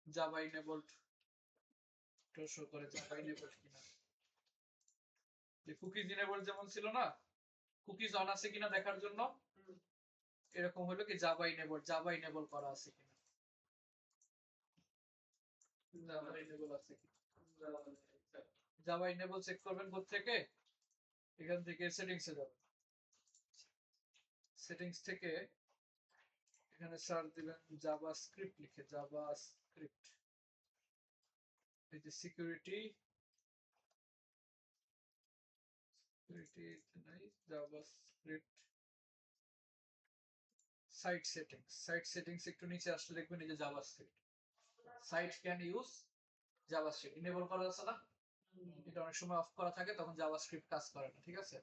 Java enabled, to show করে Java enabled কিনা, যে কুকিজ enabled যেমন ছিল না, কুকিজ অন আছে কিনা দেখার জন্য, এরকম হলো কি Java enable করা আছে কিনা, Java enable আছে কিনা। Java enable চেক করবেন কোত্থেকে, এখান থেকে সেটিংস এ যাবেন, সেটিংস থেকে এখানে সার্চ দিবেন জাভাস্ক্রিপ্ট লিখে, জাভাস্ক্রিপ্ট, এই যে security, JavaScript site settings, site settings একটু নিচে আসলে দেখবেন এই যে JavaScript, site can use JavaScript enable করা আছে না, এটা অনেক সময় অফ করা থাকে, তখন জাভাস্ক্রিপ্ট কাজ করে না, ঠিক আছে।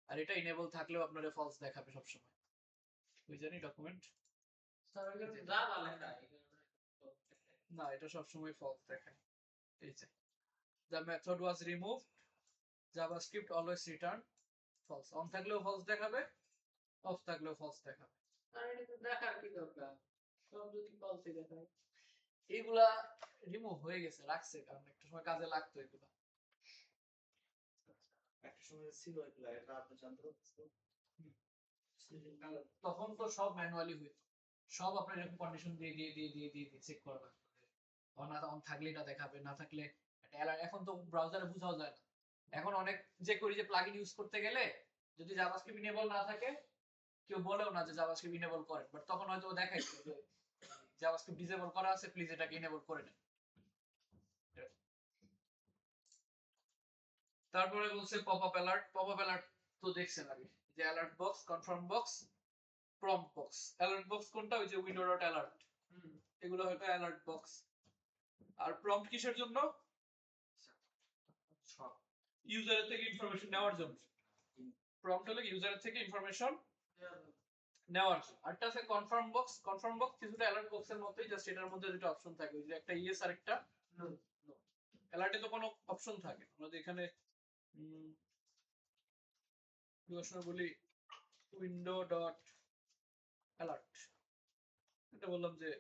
আর এটা ইনেবল থাকলেও আপনারে ফলস দেখাবে সব সময়, ওই জানি ডকুমেন্ট না, এটা সব সময় ফলস দেখায়। এই যে the method was removed, JavaScript always return false, on থাকলেও ফলস দেখাবে, অফ থাকলেও ফলস দেখাবে। আর এটা তো দেখার কি দরকার, সব যদি ফলসই দেখায়। এইগুলা রিমুভ হয়ে গেছে, রাখছে কারণ একটা সময় কাজে লাগতো এগুলা। একটা সময় ছিল এগুলা, এটা আপনি জানতে পারছেন? তখন তো সব ম্যানুয়ালি হইতো, সব আপনার এরকম কন্ডিশন দিয়ে চেক করা লাগতো, অন অন থাকলে এটা দেখাবে, না থাকলে একটা অ্যালার্ট। এখন তো ব্রাউজারে বোঝাও যায় না, এখন অনেক যে করি যে প্লাগইন ইউজ করতে গেলে যদি জাভাস্ক্রিপ্ট ইনেবল না থাকে, কেউ বলেও না যে জাভাস্ক্রিপ্ট ইনেবল করেন, বাট তখন হয়তো দেখাইছে যে জাভাস্ক্রিপ্ট ডিসেবল করা আছে, প্লিজ এটাকে ইনেবল করে নেন। তারপরে বলছে পপআপ অ্যালার্ট, পপআপ অ্যালার্ট তো দেখছেন আগে, যে alert box, confirm box, prompt box. Alert box কোনটা, ওই যে উইন্ডো ডট অ্যালার্ট, এগুলো হয়তো অ্যালার্ট বক্স। আর প্রম্পট কিসের জন্য, ইউজারের থেকে ইনফরমেশন নেওয়ার জন্য, প্রম্পট হলো ইউজারের থেকে ইনফরমেশন নেওয়ার জন্য। আরটা আছে কনফার্ম বক্স, কনফার্ম বক্স কিছুটা অ্যালার্ট বক্সের মতোই, জাস্ট এটার মধ্যে দুটো অপশন থাকে, ওই যে একটা ইয়েস আর একটা নো। অ্যালার্টে তো কোনো অপশন থাকে, আমাদের এখানে বলি উইন্ডো ডট অ্যালার্ট, এটা বললাম যে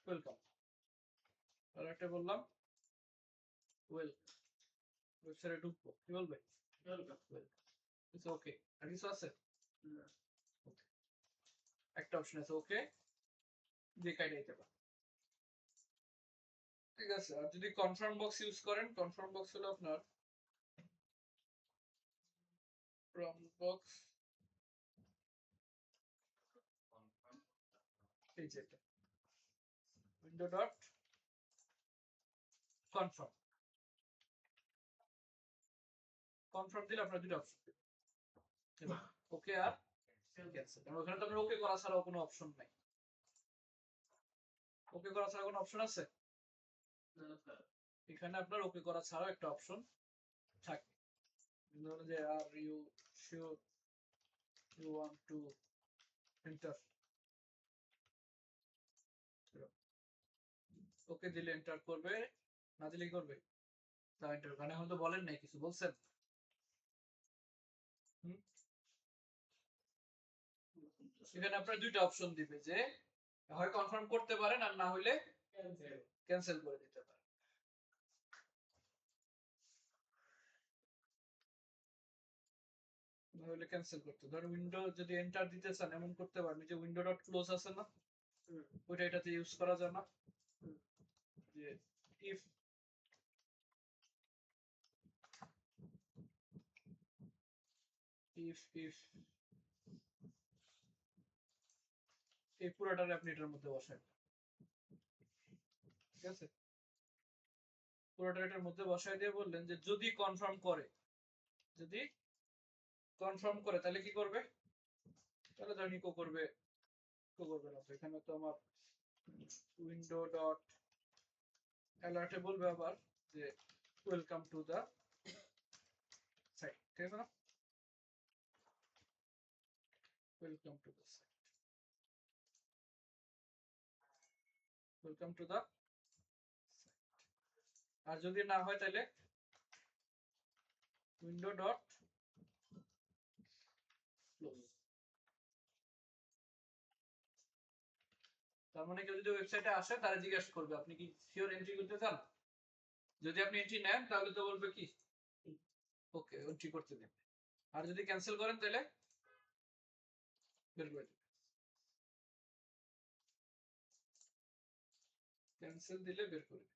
ওয়েলকাম, অ্যালার্টে বললাম ওয়েলকাম, ওয়েবসাইটে ঢুকবো কি বলবে, ওয়েলকাম, ইটস ওকে। আর কিছু আছে, একটা অপশন আছে ওকে, যে কাইটা দিতে পারে। ঠিক আছে, আর যদি কনফার্ম বক্স ইউজ করেন, কনফার্ম বক্স হলো আপনার প্রম্পট বক্স, এই যে উইন্ডো ডট কনফার্ম, কনফার্ম দিলে আপনার দুটো অপশন ওকে আর ক্যান্সেল। কারণ ওখানে তো আপনার ওকে করা ছাড়াও কোনো অপশন নাই। ওকে করা ছাড়া কোনো অপশন আছে? এখানে আপনার ওকে করা ছাড়াও একটা অপশন থাকে, ধরুন যে are you sure you want to enter, okay দিলে এন্টার করবে, না দিলে কি করবে? তা এন্টার। মানে এখন তো বলেন নাই, কিছু বলছেন? এখানে আপনার দুইটা অপশন দিবে, যে হয় কনফার্ম করতে পারেন আর না হইলে ক্যান্সেল করে দিতে পারেন। না হইলে ক্যান্সেল করতে, ধরুন উইন্ডো যদি এন্টার দিতে চান এমন করতে পারেন, যে উইন্ডো ডট ক্লোজ আছে না, ওইটা এটাতে ইউজ করা যায় না, যে ইফ ইফ ইফ এই পুরোটারে আপনি এটার মধ্যে বসান, ঠিক আছে? পুরোটা এটার মধ্যে বসাই দিয়ে বললেন যে যদি কনফার্ম করে, যদি কনফার্ম করে তাহলে কি করবে? তাহলে ধরেন ইকো করবে, ইকো করবে না, তো এখানে তো আমার উইন্ডো ডট অ্যালার্টে বলবে আবার যে ওয়েলকাম টু দা সাইট, ঠিক আছে না? Welcome to the site, welcome to the. আর যদি না হয় তাহলে উইন্ডো ডট ক্লোজ। তার মানে কেউ যদি ওয়েবসাইটে আসে তারা জিজ্ঞাসা করবে আপনি কি শিওর এন্ট্রি করতে চান? যদি আপনি এন্ট্রি নেন তাহলে তো বলবে কি ওকে, এন্ট্রি করতে দেন। আর যদি ক্যান্সেল করেন তাহলে বের করে দেবে, ক্যান্সেল দিলে বের করে দেবে।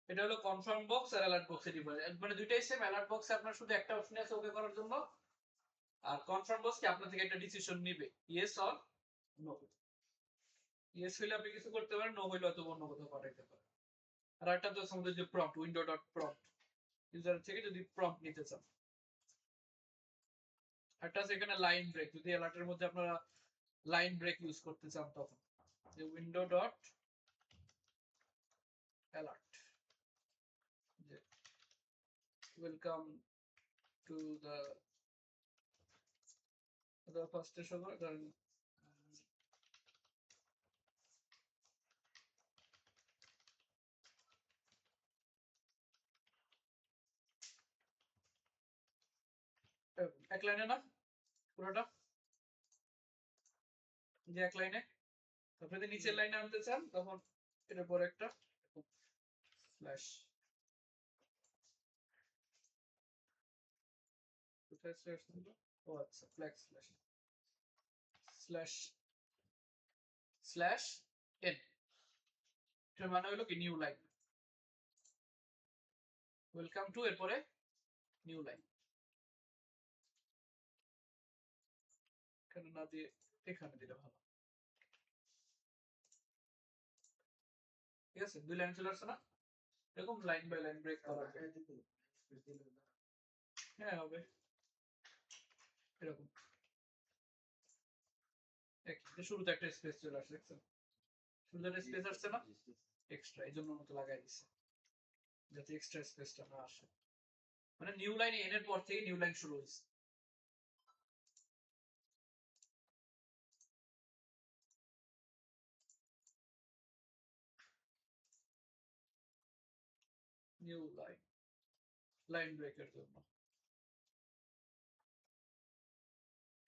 এটা হলো কনফার্ম বক্স আর অ্যালার্ট বক্সের ডিফারেন্স, মানে দুইটাই সেম। অ্যালার্ট বক্সে আপনার শুধু একটা অপশন আছে ওকে করার জন্য, আর কনফার্ম বক্স কি আপনার থেকে একটা ডিসিশন নিবে, ইয়েস অর নো। ইয়েস হইলে আপনি কিছু করতে পারেন, নো হইলে হয়তো অন্য কোথাও পাঠাইতে পারেন। আর একটা তো আমাদের যে prompt, window dot prompt, user থেকে যদি প্রম্পট নিতে চান। একটা আছে এখানে লাইন ব্রেক, যদি অ্যালার্টের মধ্যে আপনারা লাইন ব্রেক ইউজ করতে চান তখন যে উইন্ডো ডট অ্যালার্ট, যে ওয়েলকাম টু দ্য ফার্স্টে শো করে ধরেন এক লাইনে না পুরোটা, যে এক লাইনে। আপনি যদি নিচের লাইনে আনতে চান তখন এটার পর একটা স্ল্যাশ, কোথায় স্ল্যাশ দিল? ও আচ্ছা, flag slash, slash slash N, এটার মানে হলো কি নিউ লাইন, ওয়েলকাম টু এরপরে নিউ লাইন। এখানে না দিয়ে এখানে দিলে ভালো, ঠিক আছে? দুই লাইন চলে আসছে না, এরকম লাইন বাই লাইন ব্রেক করা যায়। হ্যাঁ হবে এরকম, শুরুতে একটা স্পেস চলে আসছে, দেখছেন? শুরুতে একটা স্পেস আসছে না এক্সট্রা, এই জন্য মতো লাগাই দিচ্ছে যাতে এক্সট্রা স্পেসটা না আসে। মানে নিউ লাইন এন এর পর থেকে নিউ লাইন শুরু হয়েছে। নিউ লাইন, লাইন ব্রেকের জন্য।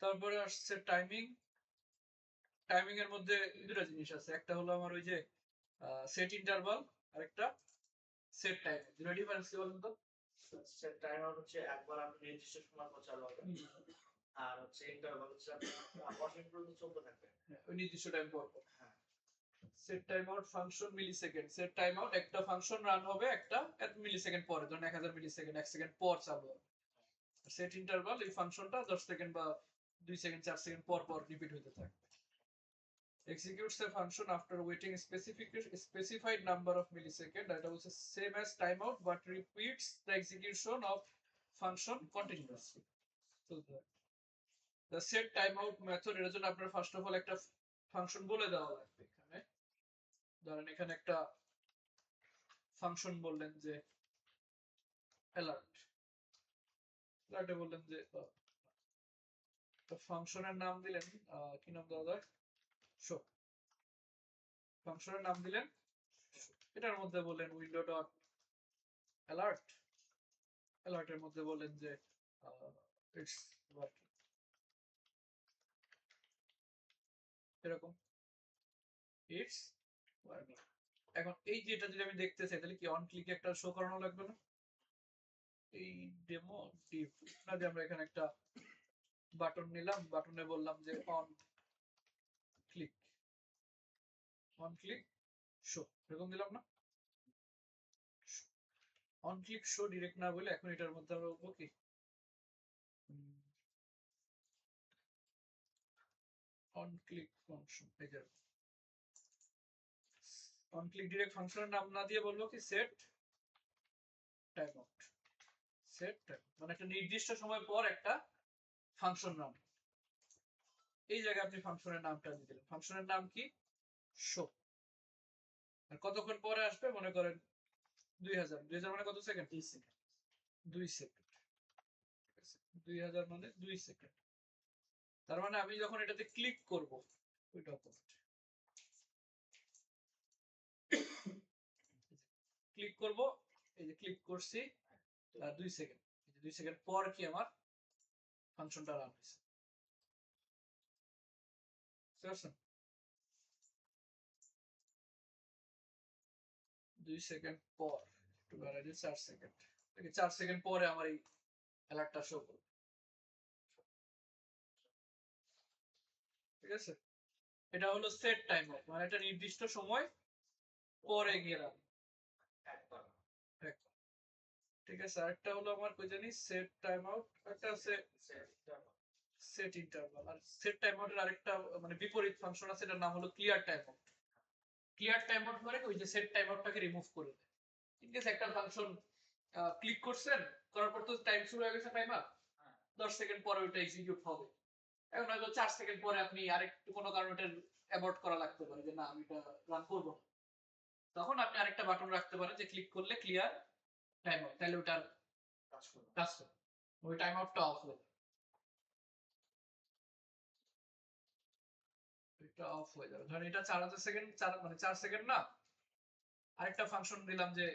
তারপরে আসছে টাইমিং। টাইমিং এর মধ্যে দুটো জিনিস আছে, একটা হলো আমার ওই যে সেট ইন্টারভাল, আর একটা সেট টাইম। দুটো ডিফারেন্স কি বলুন তো? সেট টাইম আউট হচ্ছে একবার আপনি নির্দিষ্ট সময় পর চালু হবে, আর হচ্ছে ইন্টারভাল হচ্ছে আপনার অসীম পর্যন্ত চলতে থাকবে। ওই নির্দিষ্ট টাইম পর পর। হ্যাঁ। Set time out function millisecond. Set time out একটা ফাংশন রান হবে একটা মিলিসেকেন্ড পরে, ধরুন 1000 মিলিসেকেন্ড 1 সেকেন্ড পর চালু হবে। সেট ইন্টারভাল এই ফাংশনটা 10 সেকেন্ড বা 2 সেকেন্ড 4 সেকেন্ড পর পর রিপিট হতে থাকে। Executes a function after waiting specified number of millisecond, that was the same as timeout but repeats the execution of function continuously. So the set timeout method এর জন্য আপনার ফার্স্ট অফ অল একটা ফাংশন বলে দেওয়া লাগবে। এখানে ধরেন এখানে একটা ফাংশন বললেন যে alert, alert বললেন যে ফাংশনের নাম দিলেন কি নাম দেওয়া যায়, শো। ফাংশনের নাম দিলেন, এটার মধ্যে বললেন উইন্ডো ডট অ্যালার্ট, অ্যালার্টের মধ্যে বললেন যে ইটস ওয়ার্কিং, এরকম ইটস ওয়ার্কিং। এখন এই যে এটা যদি আমি দেখতে চাই তাহলে কি অন ক্লিকে একটা শো করানো লাগবে না? এই ডেমো ডিপ না যে আমরা এখানে একটা বাটন নিলাম, বাটনে বললাম যে on click, on click show, এরকম দিলাম না? অন ক্লিক শো ডিরেক্ট না বলে এখন এটার মধ্যে আমরা বলবো কি অন ক্লিক ফাংশন। এই যে অন ক্লিক ডিরেক্ট ফাংশনের নাম না দিয়ে বলবো কি set time out. Set time মানে একটা নির্দিষ্ট সময় পর একটা ফাংশন নাম, এই জায়গায় আপনি ফাংশনের নামটা দিয়ে দিলেন। ফাংশনের নাম কি? শো। আর কতক্ষণ পরে আসবে মনে করেন 2000, 2000 মানে কত সেকেন্ড? 2 সেকেন্ড, 2 সেকেন্ড, 2000 মানে 2 সেকেন্ড। তার মানে আমি যখন এটাতে ক্লিক করব ওই ডকুমেন্ট ক্লিক করব, এই যে ক্লিক করছি 2 সেকেন্ড, 2 সেকেন্ড পর কি আমার ফাংশনটা রান হয়েছে। বুঝতে পারছেন? 2 সেকেন্ড পর একটু বাড়াই দিই 4 সেকেন্ড, 4 সেকেন্ড পরে আমার এই অ্যালার্টটা শো করবে। ঠিক আছে, এটা হলো সেট টাইম আউট, মানে একটা নির্দিষ্ট সময় পরে গিয়ে রান। ঠিক আছে, আরেকটা হলো আমার কই জানি সেট টাইম আউট, একটা আছে সেট ইন্টারভাল। আর সেট টাইম আউটের আরেকটা মানে বিপরীত ফাংশন আছে, এটার নাম হলো clear time out. Clear time out মানে ওই যে সেট টাইম আউটটাকে রিমুভ করে দেয়। ঠিক আছে, একটা ফাংশন ক্লিক করছেন, করার পর তো টাইম শুরু হয়ে গেছে, টাইমার 10 সেকেন্ড পরে ওইটা এক্সিকিউট হবে। এখন হয়তো 4 সেকেন্ড পরে আপনি আরেকটু কোনো কারণে ওটা অ্যাবর্ট করা লাগতে পারে যে না আমি এটা রান করব না, তখন আপনি আরেকটা বাটন রাখতে পারেন যে ক্লিক করলে ক্লিয়ার টাইম আউট, তাহলে ওটার কাজ করবে, ওই টাইম আউটটা অফ হয়ে যাবে, এটা অফ হয়ে যাবে। ধরেন এটা 4000 সেকেন্ড, মানে 4 সেকেন্ড না, আরেকটা ফাংশন দিলাম যে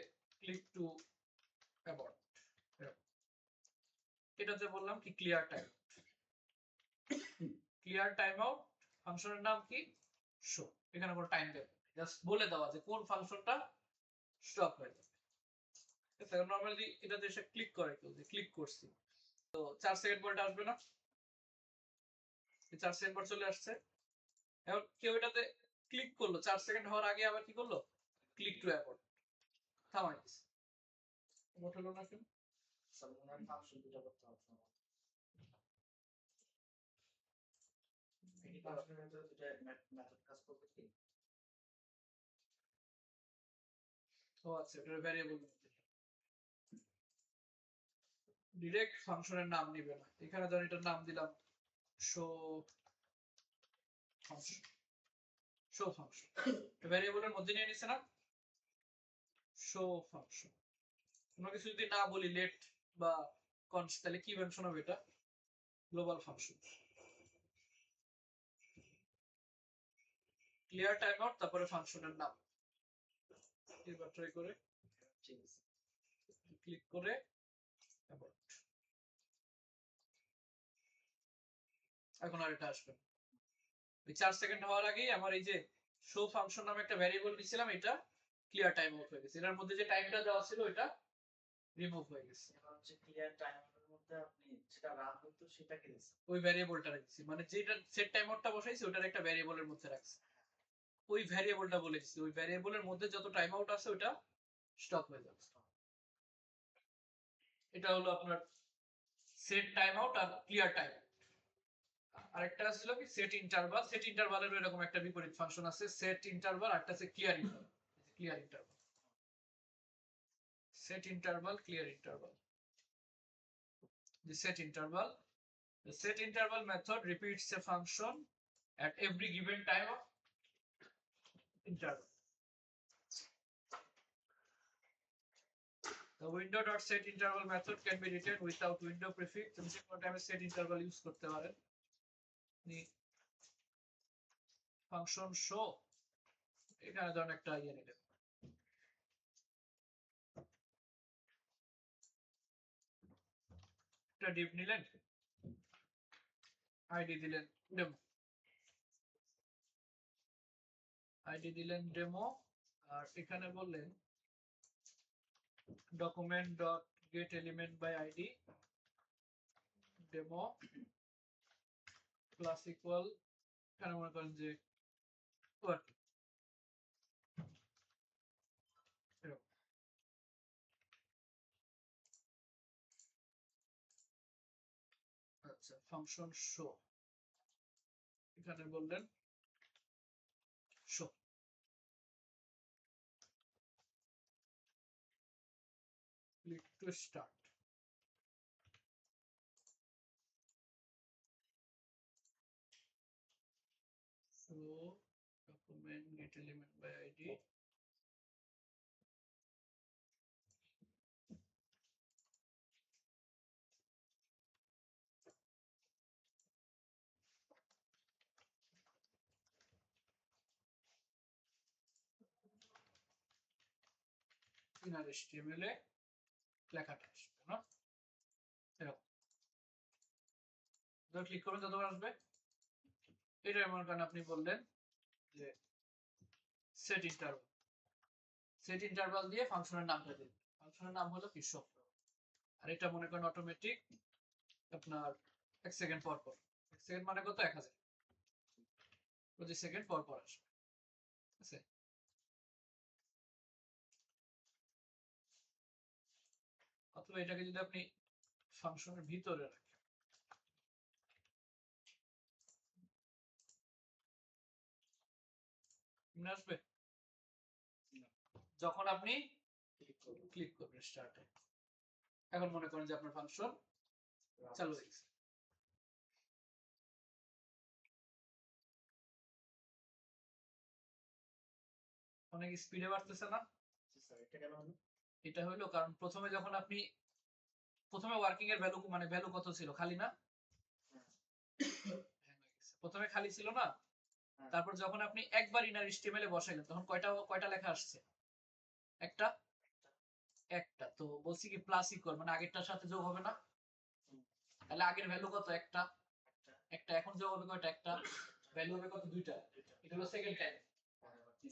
ক্লিক টু অ্যাবর্ট, এটাতে বললাম কি clear time, clear time out ফাংশনের নাম কি শো। এখানে কোনো টাইম দেবে, জাস্ট বলে দেওয়া যে কোন ফাংশনটা স্টপ হয়ে যাবে। নরমালি এটাতে এসে ক্লিক করে কেউ যে ক্লিক করছি, তো 4 সেকেন্ড পর এটা আসবে না, 4 সেকেন্ড পর চলে আসছে। এখন কেউ এটাতে ক্লিক করলো 4 সেকেন্ড হওয়ার আগে, আবার কি করলো ক্লিক টু অ্যাবর্ট, থামাই দিছে, অ্যাবর্ট হলো না কেন? সাবমিট ফাংশন দুটো করতে হবে। এই ফাংশনের মধ্যে দুটো মেথড কাজ করবে কি? ও আচ্ছা, এটা ভ্যারিয়েবল ডিরেক্ট ফাংশনের নাম নিবে না। এখানে ধর এটার নাম দিলাম শো ফাংশন, শো ফাংশন ভ্যারিয়েবলের মধ্যে নিয়ে নিছে না, শো ফাংশন। কোনো কিছু যদি না বলি লেট বা কনস্ট, তাহলে কি ফাংশন হবে? এটা global function. Clear time out তারপরে ফাংশনের নাম, এবার ট্রাই করে ক্লিক করে অ্যাবর্ট, এখন আর এটা আসবে না। ওই 4 সেকেন্ড হওয়ার আগেই আমার এই যে শো ফাংশন নামে একটা ভ্যারিয়েবল দিয়েছিলাম, এটা ক্লিয়ার টাইম আউট হয়ে গেছে। এটার মধ্যে যে টাইমটা দেওয়া ছিল এটা রিমুভ হয়ে গেছে। এবার হচ্ছে ক্লিয়ার টাইমের মধ্যে আপনি যেটা রান হতো সেটাকে দিচ্ছেন। ওই ভ্যারিয়েবলটা রাখছি, মানে যেটা সেট টাইমারটা বসাইছি ওটার একটা ভ্যারিয়েবলের মধ্যে রাখছি, ওই ভ্যারিয়েবলটা বলে দিচ্ছি, ওই ভ্যারিয়েবলের মধ্যে যত টাইম আউট আছে ওটা স্টপ হয়ে যাচ্ছে। এটা হলো আপনার সেট টাইম আউট আর ক্লিয়ার টাইম। আরেকটা ছিল কি সেট ইন্টারভাল। সেট ইন্টারভালের এরকম একটা বিপরীত ফাংশন আছে, সেট ইন্টারভাল, আরেকটা আছে clear interval. Clear interval, set interval, clear interval. The set interval method repeats a function at every given time of interval. The window.set interval method can be written without window prefix. তুমি যে কোনো টাইমে set interval ইউজ করতে পারেন। ফাংশন শো, এখানে ধরেন একটা ইয়ে নিলেন, একটা ডিভ নিলেন, আইডি দিলেন ডেমো, আর এখানে বললেন document dot get element by id demo plus equal, এখানে মনে করেন যে what আচ্ছা ফাংশন শো, এখানে বললেন show, click to start. So document get element by id inner HTML এ লেখাটা আসবে না, এরকম যখন ক্লিক করবেন ততবার আসবে। এটা মনে করেন আপনি বললেন যে সেট ইন্টারভাল, সেট ইন্টারভাল দিয়ে ফাংশনের নামটা দিন, ফাংশনের নাম হলো কি শো, আর এটা মনে করেন অটোমেটিক আপনার 1 সেকেন্ড পর পর, 1 সেকেন্ড মানে কত 1000 প্রতি সেকেন্ড পর পর আসবে, ঠিক আছে। অথবা এটাকে যদি আপনি ফাংশনের ভিতরে রাখেন, আসবে যখন আপনি ক্লিক করবেন স্টার্টে। এখন মনে করেন যে আপনার ফাংশন চালু হয়ে গেছে। অনেক স্পিডে বাড়তেছে না? এটা কেন হলো? এটা হলো কারণ প্রথমে যখন আপনি ওয়ার্কিং এর ভ্যালু, মানে ভ্যালু কত ছিল, খালি না, প্রথমে খালি ছিল না, তারপর যখন আপনি একবার ইনার HTML এ বসাইলেন তখন কয়টা লেখা আসছে, একটা, তো বলছি কি প্লাস ইকুয়াল মানে আগেরটার সাথে যোগ হবে না, তাহলে আগের ভ্যালু কত, একটা, এখন যোগ হবে কয়টা, একটা, ভ্যালু হবে কত, দুইটা, এটা হলো সেকেন্ড টাইম।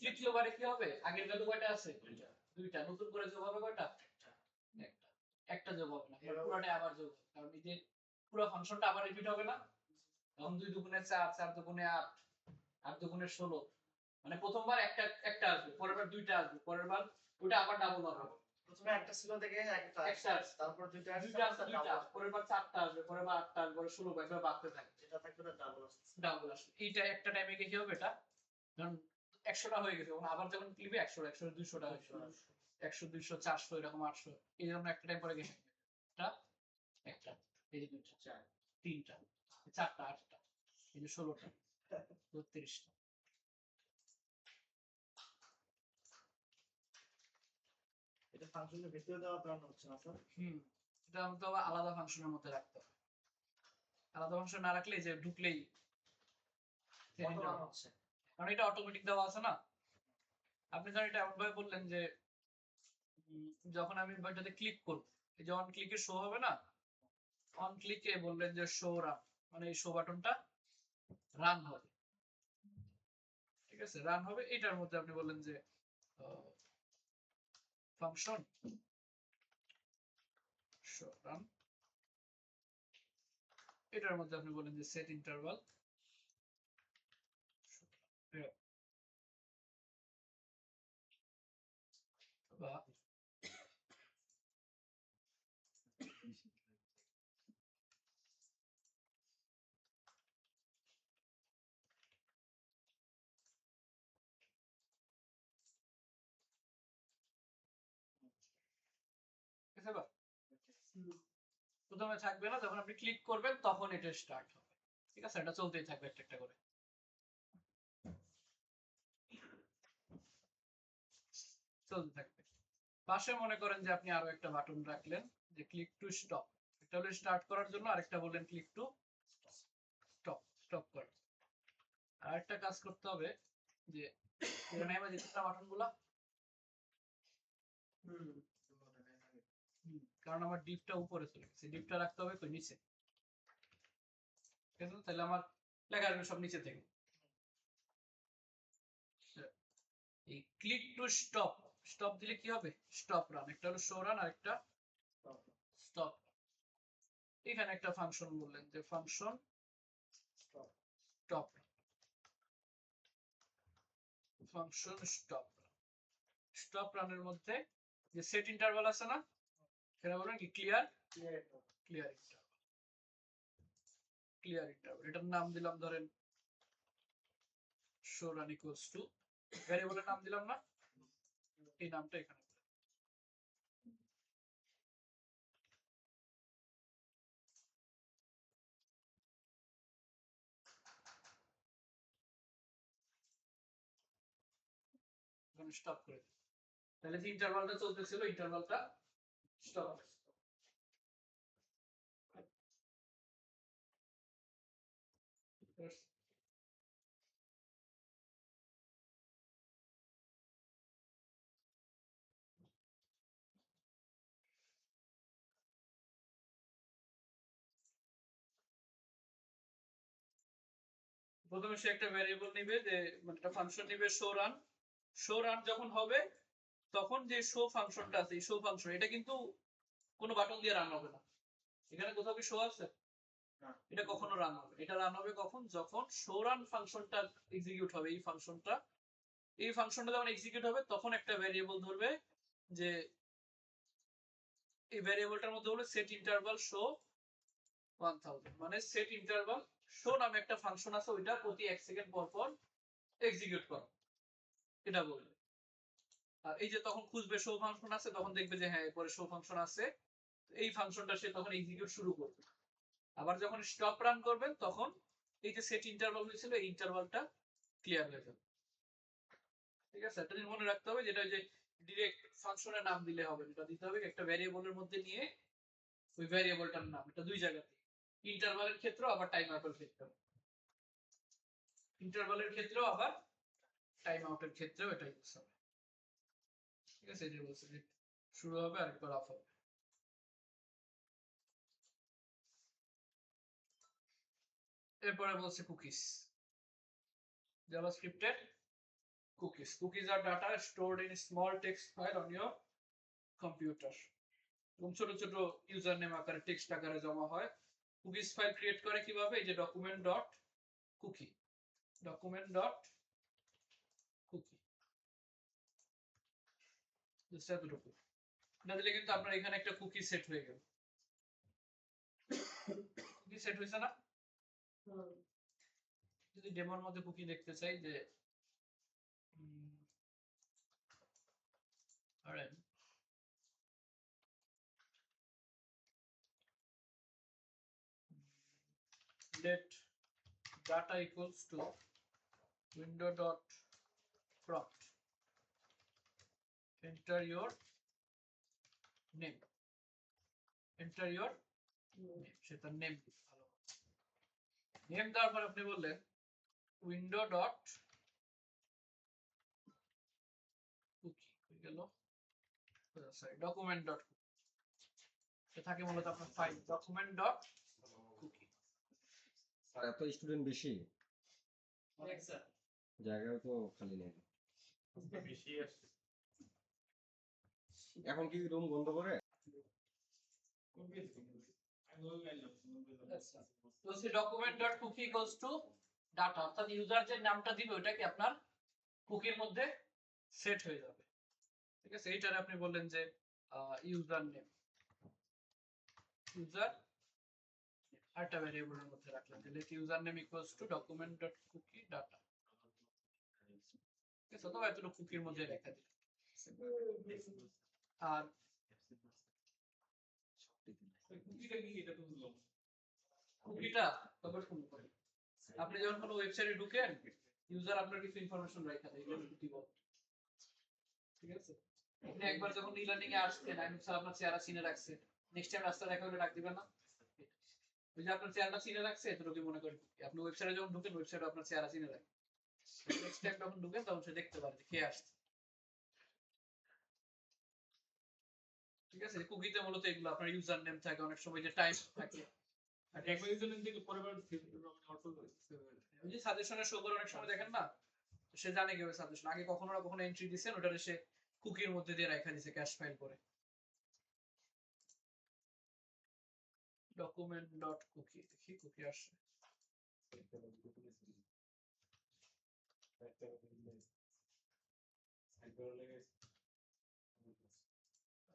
তৃতীয়বারে কি হবে, আগের ভ্যালু কয়টা আছে, দুইটা, নতুন করে যোগ হবে কয়টা, একটা যোগ হবে না, পুরোটাই আবার যোগ হবে, কারণ এই যে পুরো ফাংশনটা আবার রিপিট হবে না, তখন 2 দুগুণে 4, 4 দুগুণে 8, 8 দুগুণে 16, মানে প্রথমবার একটা আসবে, পরের বার দুইটা আসবে, পরের বার ওটা আবার ডাবল হবে, প্রথমে একটা ছিল থেকে একটা আসবে, তারপর দুইটা দুইটা, পরের বার 4টা আসবে, পরের বার 8টা আসবে, পরে 16, এভাবে বাড়তে থাকে, যেটা থাকবে না ডাবল আসছে। ডাবল আসবে। এইটা একটা টাইমে কি হবে, এটা ধরুন 100টা হয়ে গেছে, তখন আবার যখন ক্লিবে 100, 200টা হয়ে যাবে, 100, 200, 400, এরকম 800, এই জন্য একটা টাইম পরে গেছে, একটা, এই যে দুইটা, তিনটা, 4টা, 8টা, এই যে 16টা, 32টা। এটা ফাংশনের ভিতরে দেওয়ার কারণে হচ্ছে না স্যার? এটা আমাকে আবার আলাদা ফাংশনের মধ্যে রাখতে হবে, আলাদা ফাংশন না রাখলে যে ঢুকলেই হচ্ছে, কারণ এটা অটোমেটিক দেওয়া আছে না। আপনি ধরেন এটা এমন ভাবে বললেন যে যখন আমি এটাতে ক্লিক করব, এই যে অন ক্লিকে শো হবে না, অন ক্লিকে বললেন যে শো রান, মানে এই শো বাটনটা রান হবে, ঠিক আছে, রান হবে। এটার মধ্যে আপনি বললেন যে ফাংশন show run এটার মধ্যে আপনি বলেন যে set interval বা বুঝতে পারছেন? প্রথমে থাকবে না, যখন আপনি ক্লিক করবেন তখন এটা স্টার্ট হবে। ঠিক আছে, এটা চলতেই থাকবে একটা একটা করে, চলতে থাকবে। পাশে মনে করেন যে আপনি আরো একটা বাটন রাখলেন যে ক্লিক টু স্টপ, এটা হলো স্টার্ট করার জন্য, আরেকটা বললেন ক্লিক টু স্টপ, স্টপ করার। আরেকটা কাজ করতে হবে যে এখানে আমরা যেটা বাটন গুলা, কারণ আমার ডিপটা উপরে চলে গেছে, ডিপটা রাখতে হবে তো নিচে, ঠিক আছে? তাহলে আমার লেখা আসবে সব নিচে থেকে। এই ক্লিক টু স্টপ, স্টপ দিলে কি হবে? স্টপ রান, একটা হলো শো রান আর একটা স্টপ। এখানে একটা ফাংশন বললেন যে function stop, function stop, stop রানের মধ্যে যে সেট ইন্টারভাল আছে না, সেটা বলবেন কি clear, clear interval, clear interval. এটার নাম দিলাম ধরেন শো রান ইকুয়ালস টু, ভ্যারিয়েবলের নাম দিলাম না, এই নামটা এখানে স্টপ করে দিই। তাহলে যে ইন্টারভালটা চলতেছিল ইন্টারভালটা স্টপ। প্রথমে সে একটা ভ্যারিয়েবল নেবে, যে মানে একটা ফাংশন নেবে শো রান। শো রান যখন হবে তখন যে শো ফাংশনটা আছে, এই শো ফাংশন এটা কিন্তু কোনো বাটন দিয়ে রান হবে না। এখানে কোথাও কি শো আছে? এটা কখনো রান হবে, এটা রান হবে কখন? যখন শো রান ফাংশনটা এক্সিকিউট হবে। এই ফাংশনটা, এই ফাংশনটা যখন এক্সিকিউট হবে তখন একটা ভ্যারিয়েবল ধরবে, যে এই ভ্যারিয়েবলটার মধ্যে হলো সেট ইন্টারভাল শো 1000, মানে সেট ইন্টারভাল শো নামে একটা ফাংশন আছে, ওইটা প্রতি 1 সেকেন্ড পর পর এক্সিকিউট করো, এটা বলবে। আর এই যে তখন খুঁজবে শো ফাংশন আছে, তখন দেখবে যে হ্যাঁ এরপরে শো ফাংশন আছে, এই ফাংশনটা সে তখন এক্সিকিউট শুরু করবে। আবার যখন স্টপ রান করবেন তখন এই যে সেট ইন্টারভাল হয়েছিল এই ইন্টারভালটা ক্লিয়ার হয়ে যাবে। ঠিক আছে, এটা মনে রাখতে হবে, যেটা যে ডিরেক্ট ফাংশনের নাম দিলে হবে, এটা দিতে হবে একটা ভ্যারিয়েবলের মধ্যে নিয়ে ওই ভ্যারিয়েবলটার নাম, এটা দুই জায়গাতে, ইন্টারভালের ক্ষেত্রে আবার টাইম আউটের ক্ষেত্রে, ইন্টারভালের ক্ষেত্রেও আবার টাইম আউটের ক্ষেত্রেও এটা ইউজ হবে। ঠিক আছে, এটা বলছে যে শুরু হবে আর একবার অফ হবে। এরপরে বলছে কুকিজ, জাভাস্ক্রিপ্টের cookies. Cookies are data stored in small text file on your computer, এবং ছোট ছোট ইউজার নেম আকারে টেক্সট আকারে জমা হয়। কুকিজ ফাইল ক্রিয়েট করে কিভাবে? এই যে document dot cookie, document dot cookie, এতটুকু এটা দিলে কিন্তু আপনার এখানে একটা কুকি সেট হয়ে গেল। কুকি সেট হয়েছে না? যদি ডেমোর মধ্যে কুকি দেখতে চাই, যে let data equals to window dot prompt, enter your name, enter your name, সেটা নেম ভালো, নেম দেওয়ার পর আপনি বললেন উইন্ডো ডট কুকি হয়ে গেল, সরি ডকুমেন্ট ডট কুকি থাকে মূলত আপনার file document dot cookie. Sir এত স্টুডেন্ট বেশি, জায়গাও তো খালি নেই। বেশি আসছে। এখন কি রুম বন্ধ করে? আচ্ছা তো সে document dot cookie equals to data, অর্থাৎ ইউজার যে নামটা দিবে ওটা কি আপনার কুকির মধ্যে সেট হয়ে যাবে। ঠিক আছে, এইটারে আপনি বললেন যে ইউজার নেম, ইউজার আরেকটা ভ্যারিয়েবলের মধ্যে রাখলাম যে let user name equals to document dot cookie data. ঠিক আছে, অথবা এতটুকু কুকির মধ্যে রেখে দিই। আর কুকিটা তবে শুরু করেন, আপনি যখন কোনো ওয়েবসাইটে ঢুকেন ইউজার আপনার কিছু ইনফরমেশন রাখা দেয়, এগুলো কুকি বলে। ঠিক আছে, আপনি একবার যখন ই-লার্নিং এ আসছেন আমি স্যার আপনার চেহারা চিনে রাখছে, নেক্সট টাইম রাস্তা দেখা হলে ডাক দিবেন না? ওই যে আপনার চেহারাটা চিনে রাখছে এতটুকু মনে করেন আপনি ওয়েবসাইটে যখন ঢুকেন ওয়েবসাইটে আপনার চেহারা চিনে রাখে, নেক্সট টাইম যখন ঢুকেন তখন সে দেখতে পারে যে কে আসছে। ঠিক আছে, কুকিতে মূলত এগুলো আপনার ইউজার নেম থাকে, অনেক সময় যে টাইম থাকে, ওই যে সাজেশনে শো করে অনেক সময় দেখেন না, সে জানে কিভাবে সাজেশন আগে কখনো না কখনো এন্ট্রি দিছেন ওটারে সে কুকির মধ্যে দিয়ে রাখা দিছে ক্যাশ ফাইল করে। ডকুমেন্ট ডট কুকি, দেখি কুকি আসছে।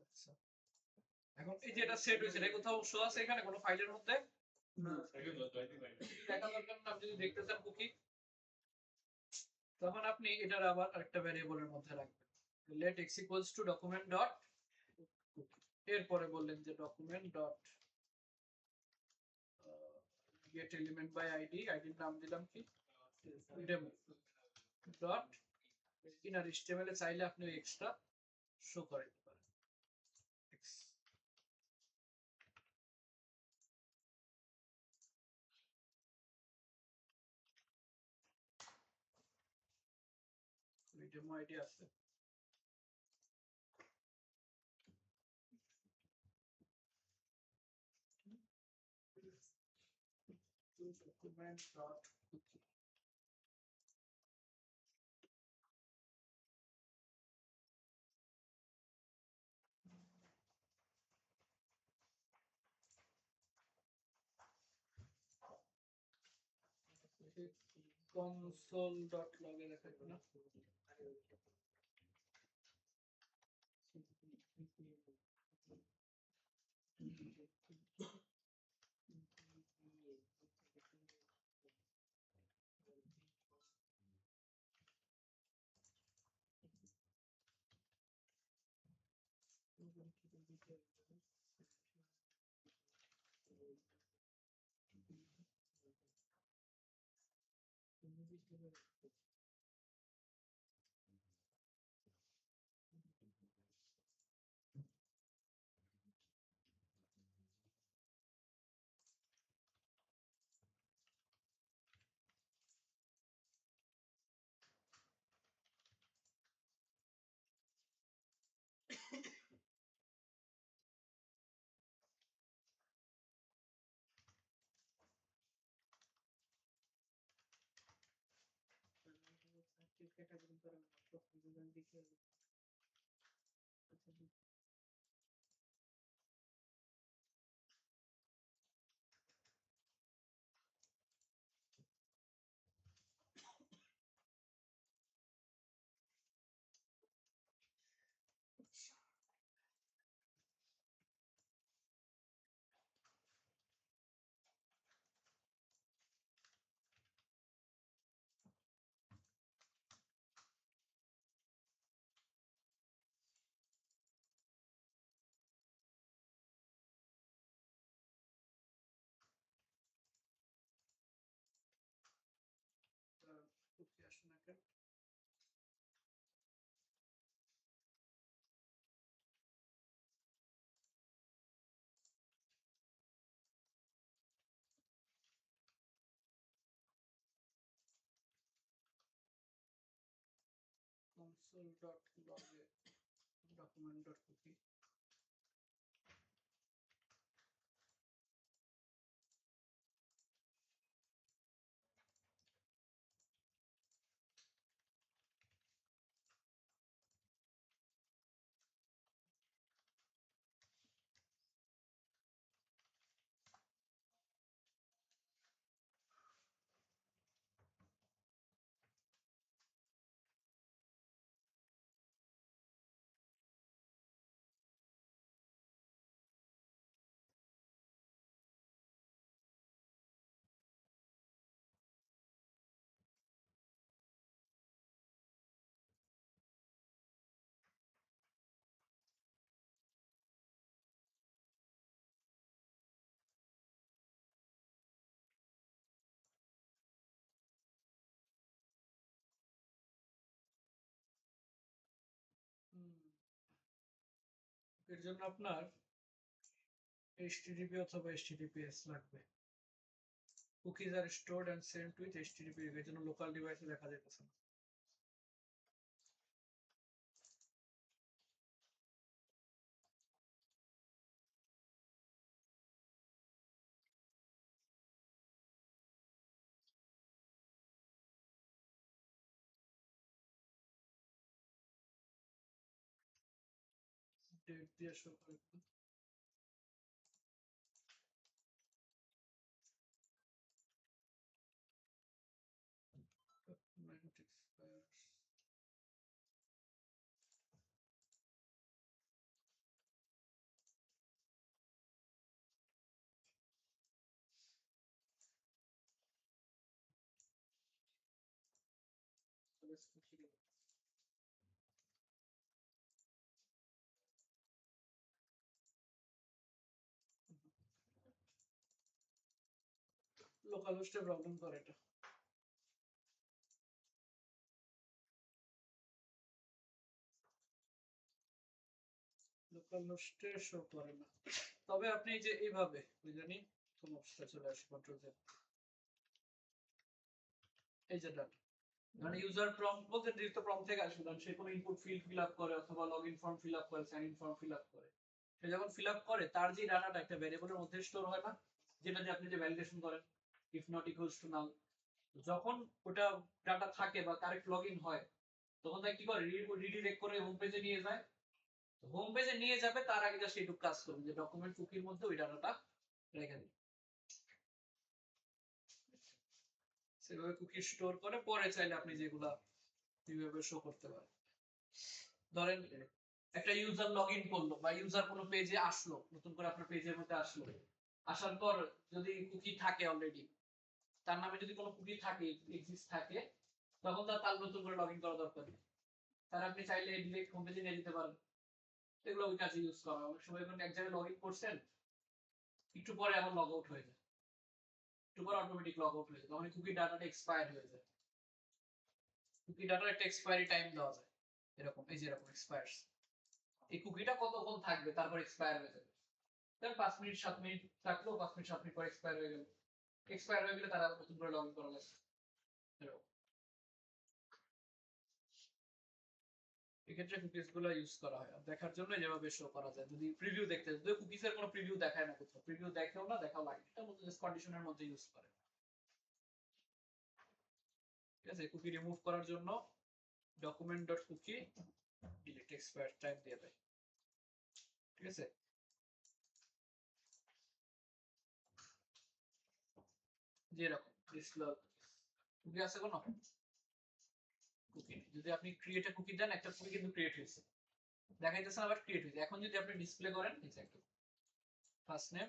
আচ্ছা, এখন এই যে এটা সেট হয়েছে এটা কোথাও শো আছে এখানে কোনো ফাইলের মধ্যে দেখা দরকার না, আপনি যদি দেখতে চান কুকি তখন আপনি এটার আবার আরেকটা ভ্যারিয়েবলের মধ্যে রাখবেন let x equals to document dot cookie, এরপরে বললেন যে document dot get element by ID, আইডির নাম দিলাম কি ডেমো ডট ইনার HTML এ চাইলে আপনি এক্সট্রা শো করে দিতে পারেন। ডেমো আইডি আছে, document dot cookie, console dot log এ দেখাবে না, কুকি আসে না কেন? console dot log এ document dot cookie, এর জন্য আপনার HTTP অথবা HTTPS লাগবে। Cookies are stored and sent with HTTP, এর জন্য লোকাল ডিভাইসে দেখা যাইতেছে না। ডেট দিয়ে শো করে। 90 expires. So let's continue. Local হোস্টে প্রবলেম করে এটা। লোকাল হোস্টে শো করে না। তবে আপনি যে এইভাবে বুঝলেন কোন অবস্থা চলে আসে কন্ট্রোল জেড, এই যে ডাটা মানে ইউজার প্রম্পট বলতে ডিরেক্ট প্রম্পট থেকে আসবে, কারণ সে কোনো ইনপুট ফিল্ড ফিল আপ করে অথবা লগইন ফর্ম ফিল আপ করে, sign in form fill up করে, সে যখন ফিল আপ করে তার যে ডাটাটা একটা ভ্যারিয়েবলের মধ্যে স্টোর হয় না, যেটা দিয়ে আপনি যে ভ্যালিডেশন করেন ইফ নট ইকুয়ালস টু নাল, যখন ওটা ডাটা থাকে বা কারেক্ট লগইন হয় তখন তাই কি করে রিডিরেক্ট করে হোম পেজে নিয়ে যায়। হোম পেজে নিয়ে যাবে তার আগে জাস্ট এইটুকু কাজ করবে যে ডকুমেন্ট কুকির মধ্যে ওই ডাটাটা রেখে দিন, সেভাবে কুকি স্টোর করে পরে চাইলে আপনি যেগুলা এইভাবে শো করতে পারেন। ধরেন একটা ইউজার লগইন করলো বা ইউজার কোনো পেজে আসলো, নতুন করে আপনার পেজের মধ্যে আসলো, আসার পর যদি কুকি থাকে অলরেডি, তার নামে যদি কোনো কুকি থাকে এক্সিস্ট থাকে, তখন তার নতুন করে লগইন করা দরকার নেই, তার আপনি চাইলে ডিরেক্ট হোম পেজে নিয়ে যেতে পারেন। এগুলো ওই কাজে ইউজ করা হয়। অনেক সময় এক জায়গায় লগইন করছেন, একটু পরে আবার লগ আউট হয়ে যায়, একটু পরে অটোমেটিক লগ আউট হয়ে যায়, তখন কুকি ডাটাটা এক্সপায়ার হয়ে যায়। কুকি ডাটার একটা এক্সপায়ারি টাইম দেওয়া যায়, এরকম এই যে এরকম এক্সপায়ার্স, এই কুকিটা কতক্ষণ থাকবে তারপর এক্সপায়ার হয়ে যাবে। তার 5 মিনিট 7 মিনিট থাকলো, 5 মিনিট 7 মিনিট পর এক্সপায়ার হয়ে গেল, এক্সপায়ার হয়ে গেলে তারা নতুন করে লগ ইন করা লাগবে। এক্ষেত্রে কুকিজ গুলো ইউজ করা হয় আর দেখার জন্য যেভাবে শো করা যায়। যদি প্রিভিউ দেখতে যদি কুকিজের কোনো প্রিভিউ দেখায় না, কোথাও প্রিভিউ দেখেও না, দেখাও লাগে, এটা মধ্যে জাস্ট কন্ডিশনের মধ্যে ইউজ করে। ঠিক আছে, কুকি রিমুভ করার জন্য document dot cookie delete expire time দিয়ে দেয়। ঠিক আছে, যে এরকম ডিসপ্লে কুকি আছে কোনো কুকি, যদি আপনি ক্রিয়েট এ কুকি দেন একটা কুকি কিন্তু ক্রিয়েট হয়েছে, দেখাইতেছে আবার ক্রিয়েট হয়েছে। এখন যদি আপনি ডিসপ্লে করেন এই যে একটা ফার্স্ট নেম,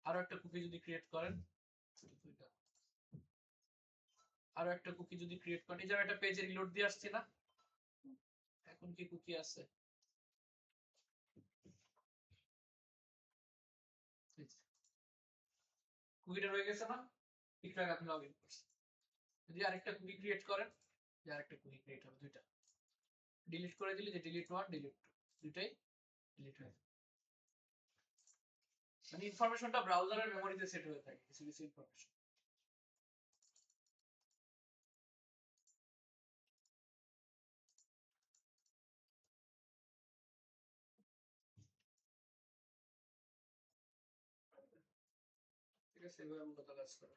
আরো একটা কুকি যদি ক্রিয়েট করেন, আরো একটা কুকি যদি ক্রিয়েট করেন, এই যে একটা পেজে রিলোড দিয়ে আসছে না, এখন কি কুকি আছে? কুকিটা রয়ে গেছে না, একটু আগে আপনি লগ ইন করছেন। যদি আরেকটা কুকি ক্রিয়েট করেন, যে আরেকটা কুকি ক্রিয়েট হবে, দুইটা ডিলিট করে দিলে যে ডিলিট 1 ডিলিট 2 দুইটাই ডিলিট হয়ে যাবে। মানে ইনফরমেশনটা ব্রাউজারের মেমরিতে সেট হয়ে থাকে, কিছু কিছু ইনফরমেশন। ঠিক আছে, এভাবে মূলত কাজ করে।